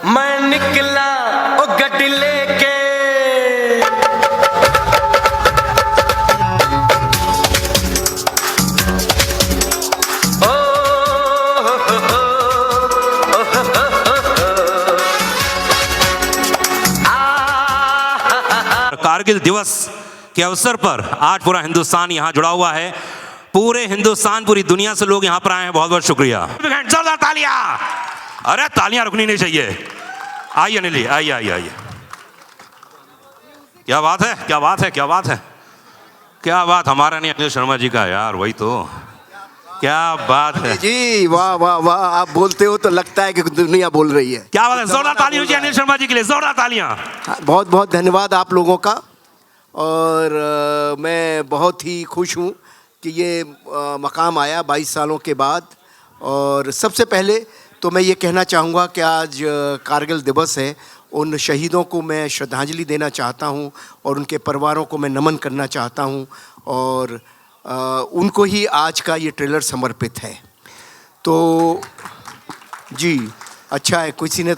मैं निकला ओ गड्डी लेके कारगिल दिवस के अवसर पर आज पूरा हिंदुस्तान यहाँ जुड़ा हुआ है। पूरे हिंदुस्तान पूरी दुनिया से लोग यहाँ पर आए हैं। बहुत बहुत शुक्रिया। जोरदार तालियां। अरे तालियां रुकनी नहीं चाहिए। आइए अनिल, आइए आइए आइए। क्या बात है, क्या बात है, क्या बात है, क्या बात। हमारा नहीं, अनिल शर्मा जी का यार, वही तो, क्या बात है जी। वाह वाह वाह, आप बोलते हो तो लगता है कि दुनिया बोल रही है। क्या बात है। जोरदार तालियां हो अनिल शर्मा जी के लिए, जोरदार तालियां। बहुत बहुत धन्यवाद आप लोगों का। और मैं बहुत ही खुश हूँ कि ये मकाम आया 22 सालों के बाद। और सबसे पहले तो मैं ये कहना चाहूँगा कि आज कारगिल दिवस है। उन शहीदों को मैं श्रद्धांजलि देना चाहता हूँ और उनके परिवारों को मैं नमन करना चाहता हूँ। और उनको ही आज का ये ट्रेलर समर्पित है। तो जी अच्छा है। किसी ने,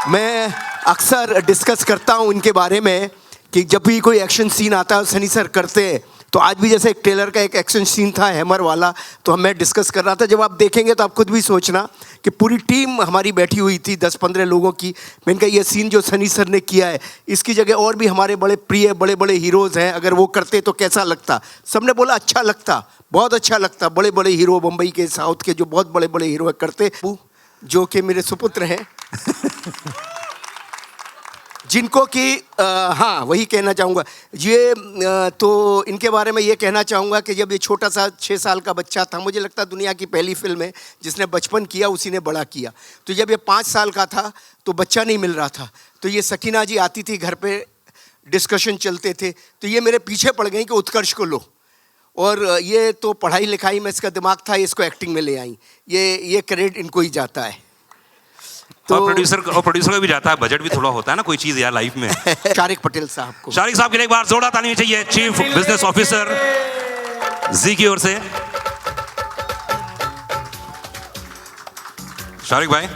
मैं अक्सर डिस्कस करता हूँ इनके बारे में कि जब भी कोई एक्शन सीन आता है सनी सर करते हैं, तो आज भी जैसे एक ट्रेलर का एक एक्शन सीन था हैमर वाला, तो मैं डिस्कस कर रहा था। जब आप देखेंगे तो आप खुद भी सोचना कि पूरी टीम हमारी बैठी हुई थी 10-15 लोगों की। मैंने कहा ये सीन जो सनी सर ने किया है, इसकी जगह और भी हमारे बड़े प्रिय बड़े बड़े हीरोज़ हैं, अगर वो करते तो कैसा लगता। सबने बोला अच्छा लगता, बहुत अच्छा लगता। बड़े बड़े हीरो बम्बई के, साउथ के जो बहुत बड़े बड़े हीरो करते, जो कि मेरे सुपुत्र हैं जिनको कि हाँ वही कहना चाहूँगा। ये तो इनके बारे में ये कहना चाहूँगा कि जब ये छोटा सा 6 साल का बच्चा था, मुझे लगता दुनिया की पहली फिल्म है जिसने बचपन किया उसी ने बड़ा किया। तो जब ये 5 साल का था तो बच्चा नहीं मिल रहा था, तो ये सकीना जी आती थी घर पे, डिस्कशन चलते थे, तो ये मेरे पीछे पड़ गई कि उत्कर्ष को लो। और ये तो पढ़ाई लिखाई में इसका दिमाग था, इसको एक्टिंग में ले आई। ये क्रेडिट इनको ही जाता है। तो प्रोड्यूसर का भी जाता है, बजट भी थोड़ा होता है ना कोई चीज यार लाइफ में। शारिक पटेल साहब को, शारिक साहब के लिए एक बार जोरदार तालियां चाहिए। चीफ बिजनेस ऑफिसर जी की ओर से शारिक भाई,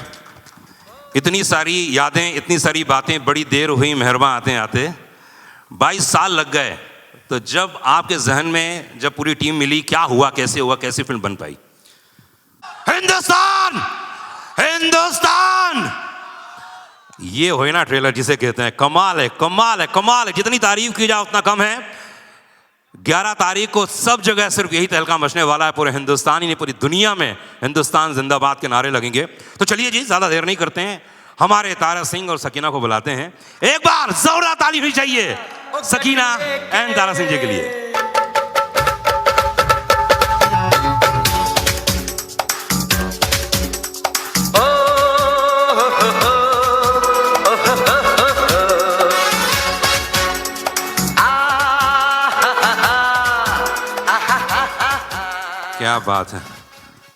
इतनी सारी यादें, इतनी सारी बातें, बड़ी देर हुई मेहरबान आते आते। 22 साल लग गए। तो जब आपके जहन में जब पूरी टीम मिली, क्या हुआ, कैसे हुआ, कैसे फिल्म बन पाई? हिंदुस्तान, हिंदुस्तान, ये हो ना ट्रेलर जिसे कहते हैं कमाल है, कमाल है, कमाल है। जितनी तारीफ की जाए उतना कम है। 11 तारीख को सब जगह सिर्फ यही तहलका मचने वाला है, पूरे हिंदुस्तान ही नहीं पूरी दुनिया में हिंदुस्तान जिंदाबाद के नारे लगेंगे। तो चलिए जी, ज्यादा देर नहीं करते हैं, हमारे तारा सिंह और सकीना को बुलाते हैं। एक बार जोरदार ताली होनी चाहिए सकीना एंड तारा सिंह जी के लिए। क्या बात है,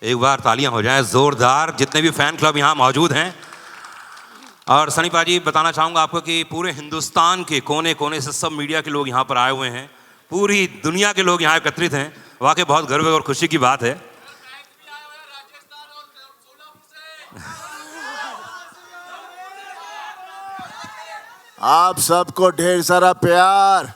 एक बार तालियां हो जाएं जोरदार, जितने भी फैन क्लब यहाँ मौजूद हैं। और सनी पाजी, बताना चाहूँगा आपको कि पूरे हिंदुस्तान के कोने कोने से सब मीडिया के लोग यहाँ पर आए हुए हैं, पूरी दुनिया के लोग यहाँ एकत्रित हैं। वाकई बहुत गर्व और खुशी की बात है। आप सबको ढेर सारा प्यार।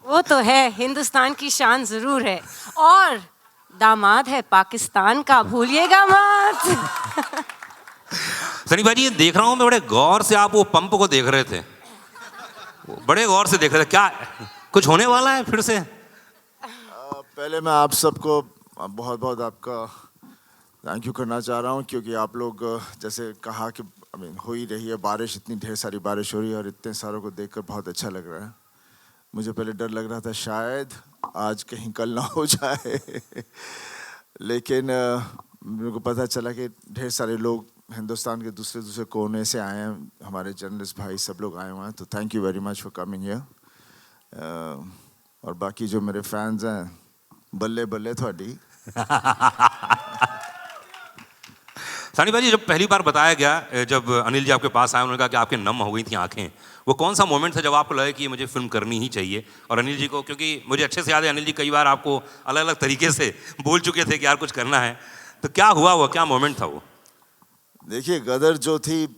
वो तो है, हिंदुस्तान की शान जरूर है, और दामाद है पाकिस्तान का, भूलिएगा मत। सनी भाई, ये देख रहा हूँ मैं, बड़े गौर से आप वो पंप को देख रहे थे, बड़े गौर से देख रहे थे। क्या कुछ होने वाला है फिर से? पहले मैं आप सबको बहुत बहुत आपका थैंक यू करना चाह रहा हूँ, क्योंकि आप लोग जैसे कहा कि हो ही रही है बारिश, इतनी ढेर सारी बारिश हो रही है और इतने सारों को देखकर बहुत अच्छा लग रहा है। मुझे पहले डर लग रहा था शायद आज कहीं कल ना हो जाए, लेकिन मेरे को पता चला कि ढेर सारे लोग हिंदुस्तान के दूसरे दूसरे कोने से आए हैं, हमारे जर्नलिस्ट भाई सब लोग आए हुए हैं। तो thank you very much for coming here. और बाकी जो मेरे फैंस हैं, बल्ले बल्ले थोड़ी। सनी भाई, जब पहली बार बताया गया, जब अनिल जी आपके पास आए, उन्होंने कहा कि आपके नम हो गई थी आंखें, वो कौन सा मोमेंट था जब आपको लगा कि ये मुझे फिल्म करनी ही चाहिए? और अनिल जी को, क्योंकि मुझे अच्छे से याद है अनिल जी कई बार आपको अलग अलग तरीके से बोल चुके थे कि यार कुछ करना है, तो क्या हुआ, वो क्या मोमेंट था वो? देखिए, गदर जो थी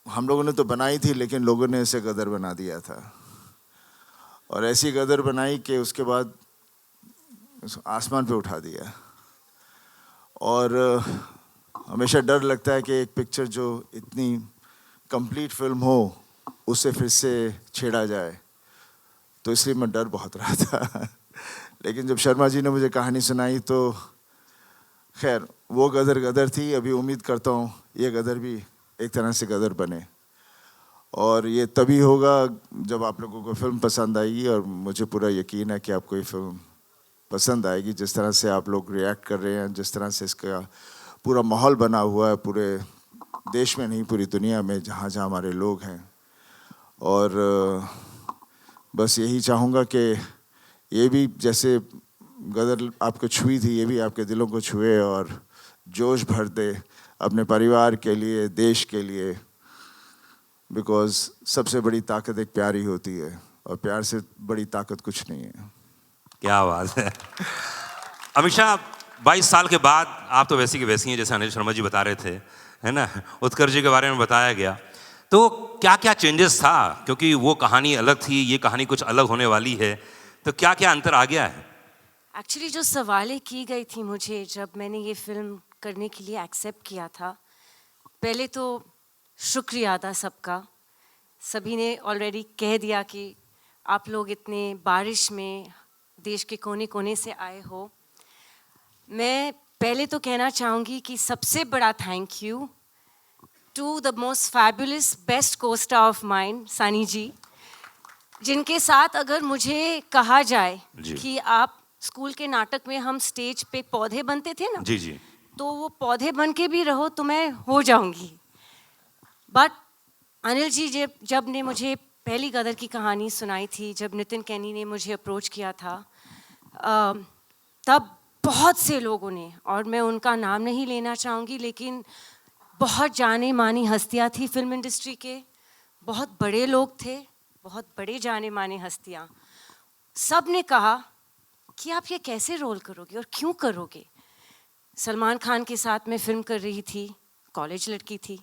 हम लोगों ने तो बनाई थी, लेकिन लोगों ने इसे गदर बना दिया था, और ऐसी गदर बनाई कि उसके बाद आसमान पे उठा दिया। और हमेशा डर लगता है कि एक पिक्चर जो इतनी कंप्लीट फिल्म हो उसे फिर से छेड़ा जाए, तो इसलिए मैं डर बहुत रहा था। लेकिन जब शर्मा जी ने मुझे कहानी सुनाई तो खैर वो गदर गदर थी। अभी उम्मीद करता हूँ ये गदर भी एक तरह से गदर बने, और ये तभी होगा जब आप लोगों को फिल्म पसंद आएगी, और मुझे पूरा यकीन है कि आपको ये फिल्म पसंद आएगी। जिस तरह से आप लोग रिएक्ट कर रहे हैं, जिस तरह से इसका पूरा माहौल बना हुआ है, पूरे देश में नहीं पूरी दुनिया में जहाँ जहाँ हमारे लोग हैं। और बस यही चाहूँगा कि ये भी जैसे गदर आपको छुई थी, ये भी आपके दिलों को छुए और जोश भर दे अपने परिवार के लिए, देश के लिए। बिकॉज सबसे बड़ी ताकत एक प्यार ही होती है, और प्यार से बड़ी ताकत कुछ नहीं है। क्या बात है। अमीषा, 22 साल के बाद आप तो वैसी की वैसी हैं, जैसे अनिल शर्मा जी बता रहे थे, है ना, उत्कर्ष जी के बारे में बताया गया, तो क्या क्या चेंजेस था? क्योंकि वो कहानी अलग थी, ये कहानी कुछ अलग होने वाली है, तो क्या क्या अंतर आ गया है? एक्चुअली जो सवालें की गई थी मुझे जब मैंने ये फिल्म करने के लिए एक्सेप्ट किया था, पहले तो शुक्रिया था सबका। सभी ने ऑलरेडी कह दिया कि आप लोग इतने बारिश में देश के कोने कोने से आए हो। मैं पहले तो कहना चाहूँगी कि सबसे बड़ा thank you to the most fabulous best co-star of mine, Sunny ji, जिनके साथ अगर मुझे कहा जाए कि आप स्कूल के नाटक में हम स्टेज पे पौधे बनते थे ना, जी जी, तो वो पौधे बन के भी रहो तो मैं हो जाऊंगी। बट अनिल जी जब ने मुझे पहली गदर की कहानी सुनाई थी, जब नितिन कैनी ने मुझे अप्रोच किया था, तब बहुत से लोगों ने, और मैं उनका नाम नहीं लेना चाहूँगी, लेकिन बहुत जाने मानी हस्तियाँ थी फिल्म इंडस्ट्री के, बहुत बड़े लोग थे, बहुत बड़े जाने माने हस्तियाँ, सब ने कहा कि आप ये कैसे रोल करोगे और क्यों करोगे। सलमान खान के साथ मैं फिल्म कर रही थी, कॉलेज लड़की थी।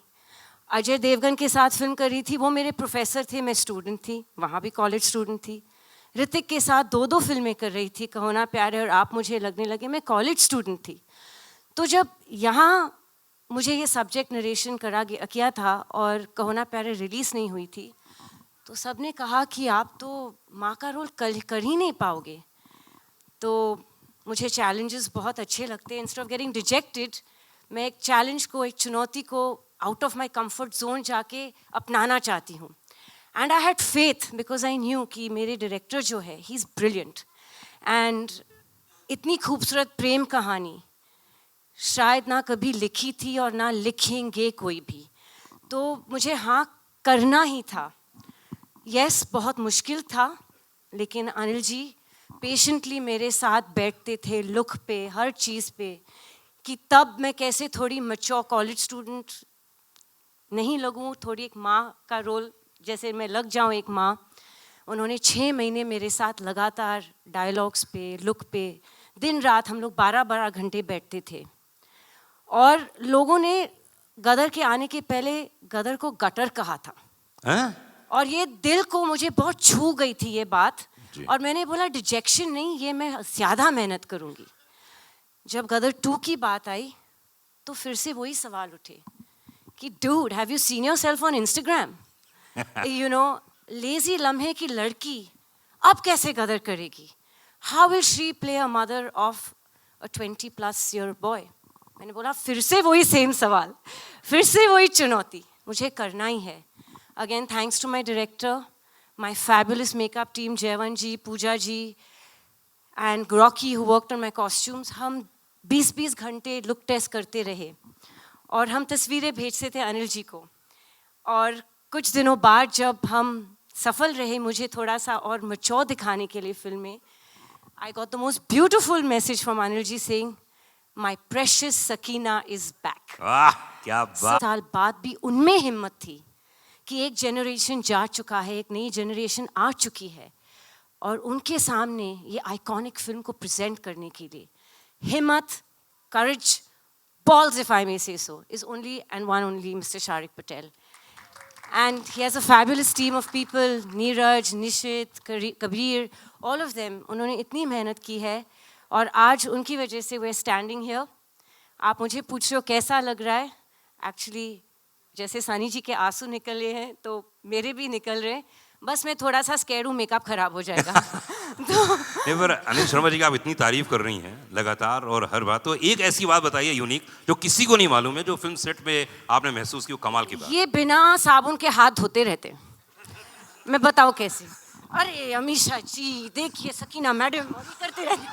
अजय देवगन के साथ फिल्म कर रही थी, वो मेरे प्रोफेसर थे, मैं स्टूडेंट थी, वहाँ भी कॉलेज स्टूडेंट थी। ऋतिक के साथ 2 फिल्में कर रही थी, कहो ना प्यार है और आप मुझे लगने लगे, मैं कॉलेज स्टूडेंट थी। तो जब यहाँ मुझे ये सब्जेक्ट नरेशन किया था और कहो ना प्यार है रिलीज़ नहीं हुई थी, तो सब ने कहा कि आप तो माँ का रोल कर ही नहीं पाओगे। तो मुझे चैलेंजेस बहुत अच्छे लगते हैं। इंस्टेड ऑफ गेटिंग रिजेक्टेड, मैं एक चैलेंज को, एक चुनौती को out of my comfort zone जाके अपनाना चाहती हूँ। And I had faith because I knew कि मेरे डायरेक्टर जो है, ही इज़ ब्रिलियंट। एंड इतनी खूबसूरत प्रेम कहानी शायद ना कभी लिखी थी और ना लिखेंगे कोई भी। तो मुझे हाँ करना ही था। यस, बहुत मुश्किल था, लेकिन अनिल जी पेशेंटली मेरे साथ बैठते थे लुक पे, हर चीज़ पे, कि तब मैं कैसे थोड़ी मैच्योर कॉलेज स्टूडेंट नहीं लगूं, थोड़ी एक माँ का रोल जैसे मैं लग जाऊं, एक माँ। उन्होंने 6 महीने मेरे साथ लगातार डायलॉग्स पे, लुक पे, दिन रात हम लोग 12-12 घंटे बैठते थे। और लोगों ने गदर के आने के पहले गदर को गटर कहा था। और ये दिल को मुझे बहुत छू गई थी ये बात। और मैंने बोला डिजेक्शन नहीं, ये मैं ज़्यादा मेहनत करूँगी। जब गदर 2 की बात आई तो फिर से वही सवाल उठे कि dude, have you seen yourself on Instagram? You know, lazy लम्हे की लड़की अब कैसे गदर करेगी? How will she play a mother of a 20+ year boy? मैंने बोला फिर से वही सेम सवाल, फिर से वही चुनौती, मुझे करना ही है। Again thanks to my director, my fabulous makeup team, Jaivan ji, Pooja ji, and Rocky who worked on my costumes. हम 20-20 घंटे लुक टेस्ट करते रहे और हम तस्वीरें भेजते थे अनिल जी को। और कुछ दिनों बाद जब हम सफल रहे मुझे थोड़ा सा और मैच्योर दिखाने के लिए फिल्म में, I got the most beautiful message from Anil ji saying, my precious Sakina is back. वाह, क्या बात। साल बाद भी उनमें हिम्मत थी कि एक जनरेशन जा चुका है, एक नई जनरेशन आ चुकी है, और उनके सामने ये आइकॉनिक फिल्म को प्रेजेंट करने के लिए हिम्मत, करेज, balls if I may say so, is only and one only Mr. Sharik Patel. And he has a fabulous team of people, Neeraj, Nishit, Kabir, all of them. उन्होंने इतनी मेहनत की है और आज उनकी वजह से we're standing here. आप मुझे पूछ रहे हो कैसा लग रहा है? Actually, जैसे सनी जी के आंसू निकले हैं तो मेरे भी निकल रहे हैं। बस मैं थोड़ा सा स्कैर्ड हूँ, मेकअप खराब हो जाएगा। तो पर अनिल शर्मा जी की आप इतनी तारीफ कर रही हैं लगातार और हर बात, तो एक ऐसी बात बताइए यूनिक जो किसी को नहीं मालूम है, जो फिल्म सेट पे आपने महसूस की, वो कमाल की बात। ये बिना साबुन के हाथ धोते रहते, मैं बताऊँ कैसे? अरे अमीशा जी देखिए, सकीना मैडम करते रहते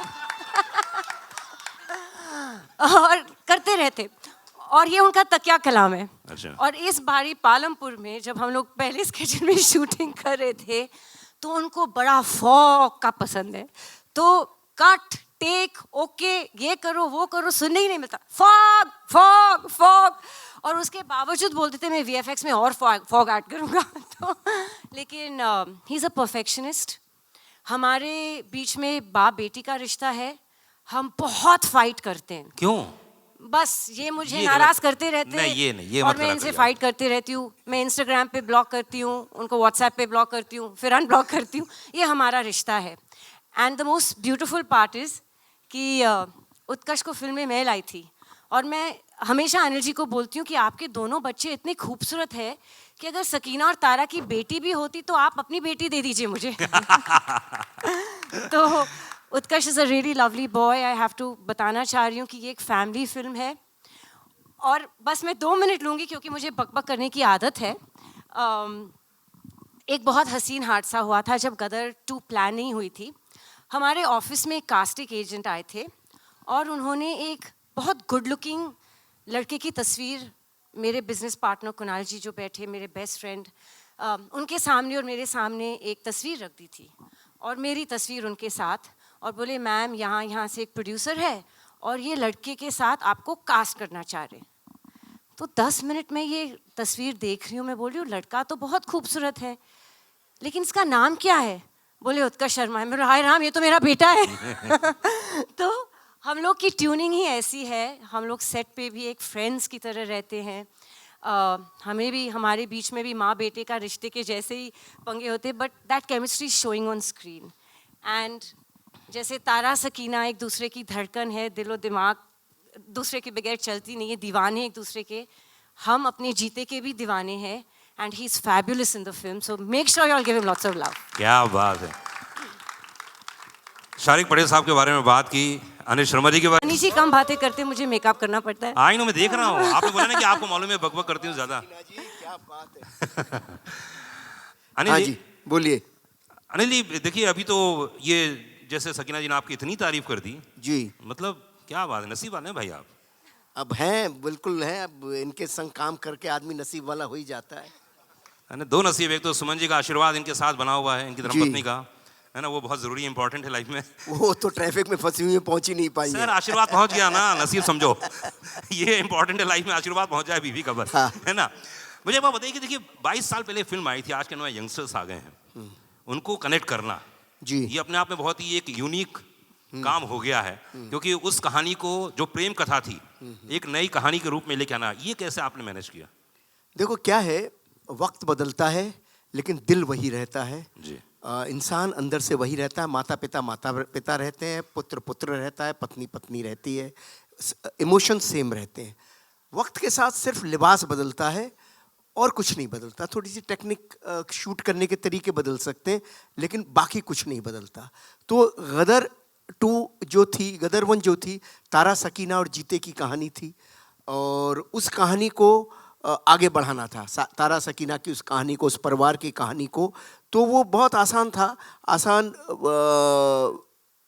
और करते रहते, और ये उनका तकिया कलाम है। अच्छा। और इस बारी पालमपुर में जब हम लोग पहले स्केच में शूटिंग कर रहे थे तो उनको बड़ा फॉग का पसंद है, तो कट टेक ओके ये करो वो करो सुनने ही नहीं मिलता, फॉग फॉग फॉग, और उसके बावजूद बोलते थे मैं VFX में और फॉग ऐड करूँगा। तो लेकिन ही इज़ अ परफेक्शनिस्ट। हमारे बीच में बाप बेटी का रिश्ता है, हम बहुत फाइट करते हैं। क्यों? बस ये मुझे ये नाराज करते रहते हैं। ये और मैं इनसे फाइट करती रहती हूँ। मैं इंस्टाग्राम पे ब्लॉक करती हूँ, उनको व्हाट्सएप पे ब्लॉक करती हूँ, फिर अनब्लॉक करती हूँ। ये हमारा रिश्ता है। And the most beautiful part is कि उत्कर्ष को फिल्म में मैं लाई थी, और मैं हमेशा अनिल जी को बोलती हूँ कि आपके दोनों बच्चे इतने खूबसूरत है कि अगर सकीना और तारा की बेटी भी होती तो आप अपनी बेटी दे दीजिए मुझे। तो Utkarsh is a really lovely boy. I have to बताना चाह रही हूँ कि ये एक फैमिली फिल्म है। और बस मैं 2 मिनट लूँगी क्योंकि मुझे बकबक करने की आदत है। एक बहुत हसीन हादसा हुआ था जब गदर 2 प्लान नहीं हुई थी। हमारे ऑफिस में एक कास्टिंग एजेंट आए थे और उन्होंने एक बहुत गुड लुकिंग लड़के की तस्वीर, मेरे बिजनेस पार्टनर कुणाल जी जो बैठे, मेरे बेस्ट फ्रेंड, उनके सामने और मेरे सामने एक तस्वीर रख दी थी और मेरी तस्वीर उनके साथ, और बोले मैम यहाँ से एक प्रोड्यूसर है और ये लड़के के साथ आपको कास्ट करना चाह रहे। तो 10 मिनट में ये तस्वीर देख रही हूँ, मैं बोल रही हूँ लड़का तो बहुत खूबसूरत है, लेकिन इसका नाम क्या है? बोले उत्कर्ष शर्मा है। मैं हाय राम, ये तो मेरा बेटा है। तो हम लोग की ट्यूनिंग ही ऐसी है, हम लोग सेट पे भी एक फ्रेंड्स की तरह रहते हैं। हमें भी, हमारे बीच में भी माँ बेटे का रिश्ते के जैसे ही पंगे होते, but that chemistry showing on screen. And जैसे तारा सकीना एक दूसरे की धड़कन है, दिलो दिमाग दूसरे के बगैर चलती नहीं है, दीवाने एक दूसरे के, हम अपने जीते के भी दीवाने हैं। And he is fabulous in the film, so make sure you all give him lots of love. क्या बात है। शारिक पटेल साहब के बारे में बात की, अनिल शर्मा जी के बारे में। अनिल जी कम बातें करते, मुझे मेकअप करना पड़ता है। आई नो, मैं देख रहा हूँ, आपने बोला ना कि आपको मालूम है बकबक करती हूँ ज्यादा। क्या बात है। अनिल हाँ जी, जी बोलिए। अनिल जी देखिए, अभी तो ये जैसे सकीना जी ने आपकी इतनी तारीफ कर दी जी, मतलब क्या बात है, नसीब वाले हैं भाई आप। अब हैं, बिल्कुल हैं। अब इनके संग काम करके आदमी नसीब वाला हो ही जाता है। है ना, दो नसीब, एक तो सुमन जी का आशीर्वाद इनके साथ बना हुआ है, इनकी जी। धर्मपत्नी का, है ना, वो बहुत जरूरी इंपॉर्टेंट है लाइफ में। वो तो ट्रैफिक में फंसी हुई है, पहुंच ही नहीं पाई सर है। आशीर्वाद पहुंच गया ना, नसीब समझो। ये इंपॉर्टेंट है लाइफ में, आशीर्वाद पहुंच जाए बीवी का बस, हाँ। है ना। मुझे एक बात बताइए कि देखिए 22 साल पहले फिल्म आई थी, आज के नए यंगस्टर्स आ गए हैं, उनको कनेक्ट करना जी ये अपने आप में बहुत ही एक यूनिक काम हो गया है, क्योंकि उस कहानी को जो प्रेम कथा थी एक नई कहानी के रूप में लेके आना, ये कैसे आपने मैनेज किया? देखो क्या है, वक्त बदलता है लेकिन दिल वही रहता है। जी। इंसान अंदर से वही रहता है। माता पिता रहते हैं, पुत्र पुत्र रहता है, पत्नी पत्नी रहती है, इमोशन सेम रहते हैं। वक्त के साथ सिर्फ लिबास बदलता है और कुछ नहीं बदलता। थोड़ी सी टेक्निक शूट करने के तरीके बदल सकते हैं, लेकिन बाकी कुछ नहीं बदलता। तो गदर 2 जो थी, गदर 1 जो थी, तारा सकीना और जीते की कहानी थी, और उस कहानी को आगे बढ़ाना था, तारा सकीना की उस कहानी को, उस परिवार की कहानी को। तो वो बहुत आसान था। आसान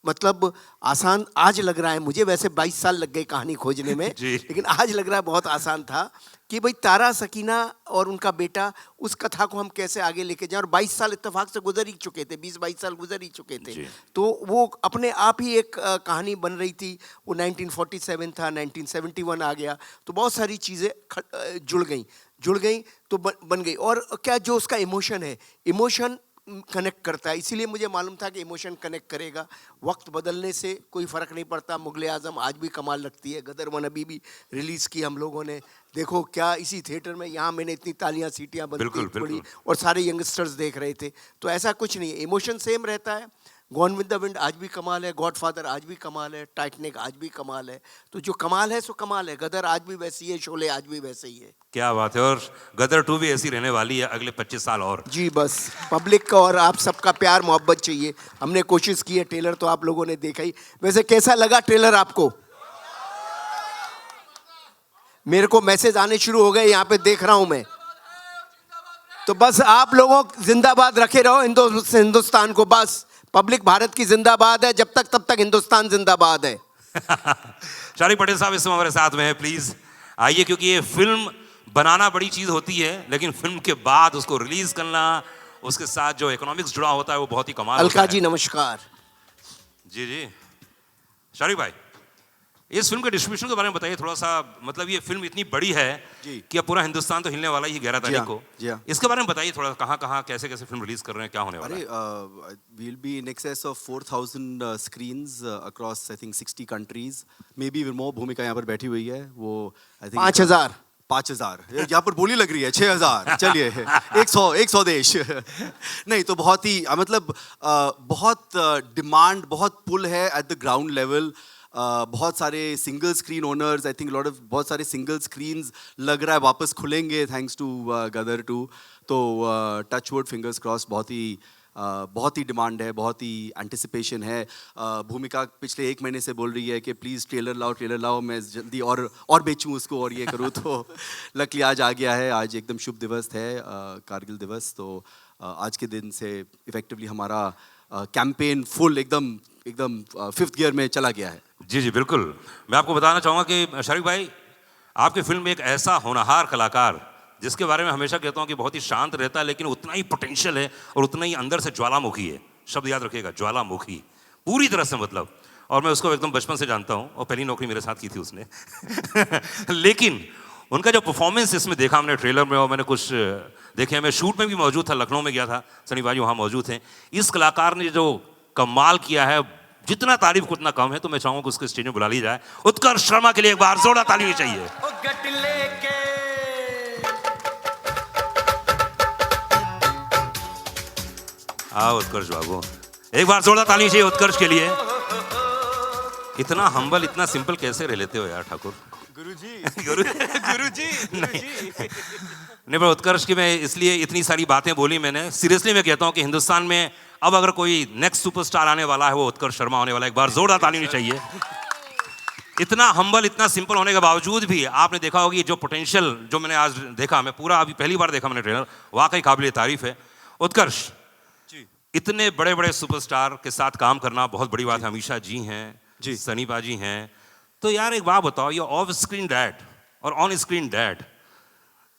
मतलब आसान आज लग रहा है मुझे, वैसे 22 साल लग गए कहानी खोजने में, लेकिन आज लग रहा है बहुत आसान था कि भाई तारा सकीना और उनका बेटा, उस कथा को हम कैसे आगे लेके जाएं। और 22 साल इत्तेफाक से गुजर ही चुके थे, 20-22 साल गुजर ही चुके थे। तो वो अपने आप ही एक कहानी बन रही थी। वो 1947 था, 1971 आ गया, तो बहुत सारी चीज़ें जुड़ गई तो बन गई। और क्या जो उसका इमोशन है, इमोशन कनेक्ट करता है, इसीलिए मुझे मालूम था कि इमोशन कनेक्ट करेगा। वक्त बदलने से कोई फ़र्क नहीं पड़ता। मुगले आज़म आज भी कमाल लगती है, गदर 1 अभी भी रिलीज़ की हम लोगों ने, देखो क्या इसी थिएटर में, यहाँ मैंने इतनी तालियां सीटियां बनती पड़ी और सारे यंगस्टर्स देख रहे थे। तो ऐसा कुछ नहीं है, इमोशन सेम रहता है। गॉन विद द विंड आज भी कमाल है, गॉडफादर आज भी कमाल है, टाइटैनिक आज भी कमाल है। तो जो कमाल है सो कमाल है। गदर आज भी वैसी है, शोले आज भी वैसे ही है। क्या बात है। और गदर 2 भी ऐसी रहने वाली है अगले 25 साल और। जी, बस पब्लिक का और आप सबका प्यार मोहब्बत चाहिए। हमने कोशिश की है, ट्रेलर तो आप लोगों ने देखा ही। वैसे कैसा लगा ट्रेलर आपको? मेरे को मैसेज आने शुरू हो गए, यहाँ पे देख रहा हूं मैं। तो बस आप लोगों जिंदाबाद रखे रहो हिंदुस्तान को। बस पब्लिक भारत की जिंदाबाद है, जब तक तब तक हिंदुस्तान जिंदाबाद है। शारिक पटेल साहब इस समय हमारे साथ में है, प्लीज आइए, क्योंकि ये फिल्म बनाना बड़ी चीज होती है, लेकिन फिल्म के बाद उसको रिलीज करना, उसके साथ जो इकोनॉमिक्स जुड़ा होता है वो बहुत ही कमाल होता है। अलका जी नमस्कार। जी जी। शारिक भाई, इस फिल्म के डिस्ट्रीब्यूशन के बारे में बताइए थोड़ा सा। मतलब ये फिल्म इतनी बड़ी है कि अब पूरा हिंदुस्तान तो हिलने वाला ही 11 तारीख को। इसके बारे में बताइए थोड़ा, कहाँ कहाँ कैसे कैसे फिल्म रिलीज कर रहे हैं, क्या होने वाला है? We'll be in excess of 4,000 screens across I think 60 countries. Maybe even more. भूमिका यहाँ पर बैठी हुई है, वो I think 5,000 यहाँ पर बोली लग रही है 6,000। चलिए 100 देश। नहीं तो बहुत ही मतलब बहुत डिमांड, बहुत पुल है एट द ग्राउंड लेवल। बहुत सारे single screen owners, I think बहुत सारे सिंगल स्क्रीन्स लग रहा है वापस खुलेंगे थैंक्स टू गदर 2। तो टच वुड, फिंगर्स क्रॉस, बहुत ही डिमांड है, बहुत ही एंटिसिपेशन है। भूमिका पिछले 1 महीने से बोल रही है कि प्लीज़ ट्रेलर लाओ, मैं जल्दी और बेचूं उसको और ये करूँ। तो लकली आज आ गया है। आज एकदम शुभ दिवस है, कारगिल दिवस। तो आज के दिन से इफेक्टिवली हमारा कैंपेन फुल एकदम 5th गियर में चला गया है। जी जी बिल्कुल। मैं आपको बताना चाहूँगा कि शारिक भाई, आपकी फिल्म में एक ऐसा होनहार कलाकार, जिसके बारे में हमेशा कहता हूँ कि बहुत ही शांत रहता है, लेकिन उतना ही पोटेंशियल है और उतना ही अंदर से ज्वालामुखी है। शब्द याद रखिएगा, ज्वालामुखी, पूरी तरह से मतलब। और मैं उसको एकदम बचपन से जानता हूँ और पहली नौकरी मेरे साथ की थी उसने। लेकिन उनका जो परफॉर्मेंस इसमें देखा हमने ट्रेलर में और मैंने कुछ देखे, मैं शूट में भी मौजूद था, लखनऊ में गया था, सनी भाई वहाँ मौजूद थे। इस कलाकार ने जो कमाल किया है, जितना तारीफ को उतना कम है, तो मैं चाहूँगा कि उसके स्टेज में बुला ली जाए। उत्कर्ष शर्मा के लिए एक बार जोरदार ताली होनी चाहिए। ओ गट लेके आओ उत्कर्ष बाबू, एक बार जोरदार ताली चाहिए उत्कर्ष के लिए। इतना हम्बल, इतना सिंपल कैसे रह लेते हो यार ठाकुर? गुरुजी नहीं, पर उत्कर्ष की मैं इसलिए इतनी सारी बातें बोली मैंने, सीरियसली मैं कहता हूं कि हिंदुस्तान में अब अगर कोई नेक्स्ट सुपरस्टार आने वाला है वो उत्कर्ष शर्मा होने वाला है। एक बार जोरदार ताली होनी चाहिए। इतना हम्बल, इतना सिंपल होने के बावजूद भी आपने देखा होगी जो पोटेंशियल जो मैंने आज देखा, मैं पूरा अभी पहली बार देखा मैंने ट्रेलर, वाकई काबिल तारीफ है। उत्कर्ष जी इतने बड़े बड़े सुपरस्टार के साथ काम करना बहुत बड़ी बात है। अमीषा जी हैं जी, सनी बाजी हैं, तो यार एक बात बताओ, ये ऑफ स्क्रीन डैड और ऑन स्क्रीन डैड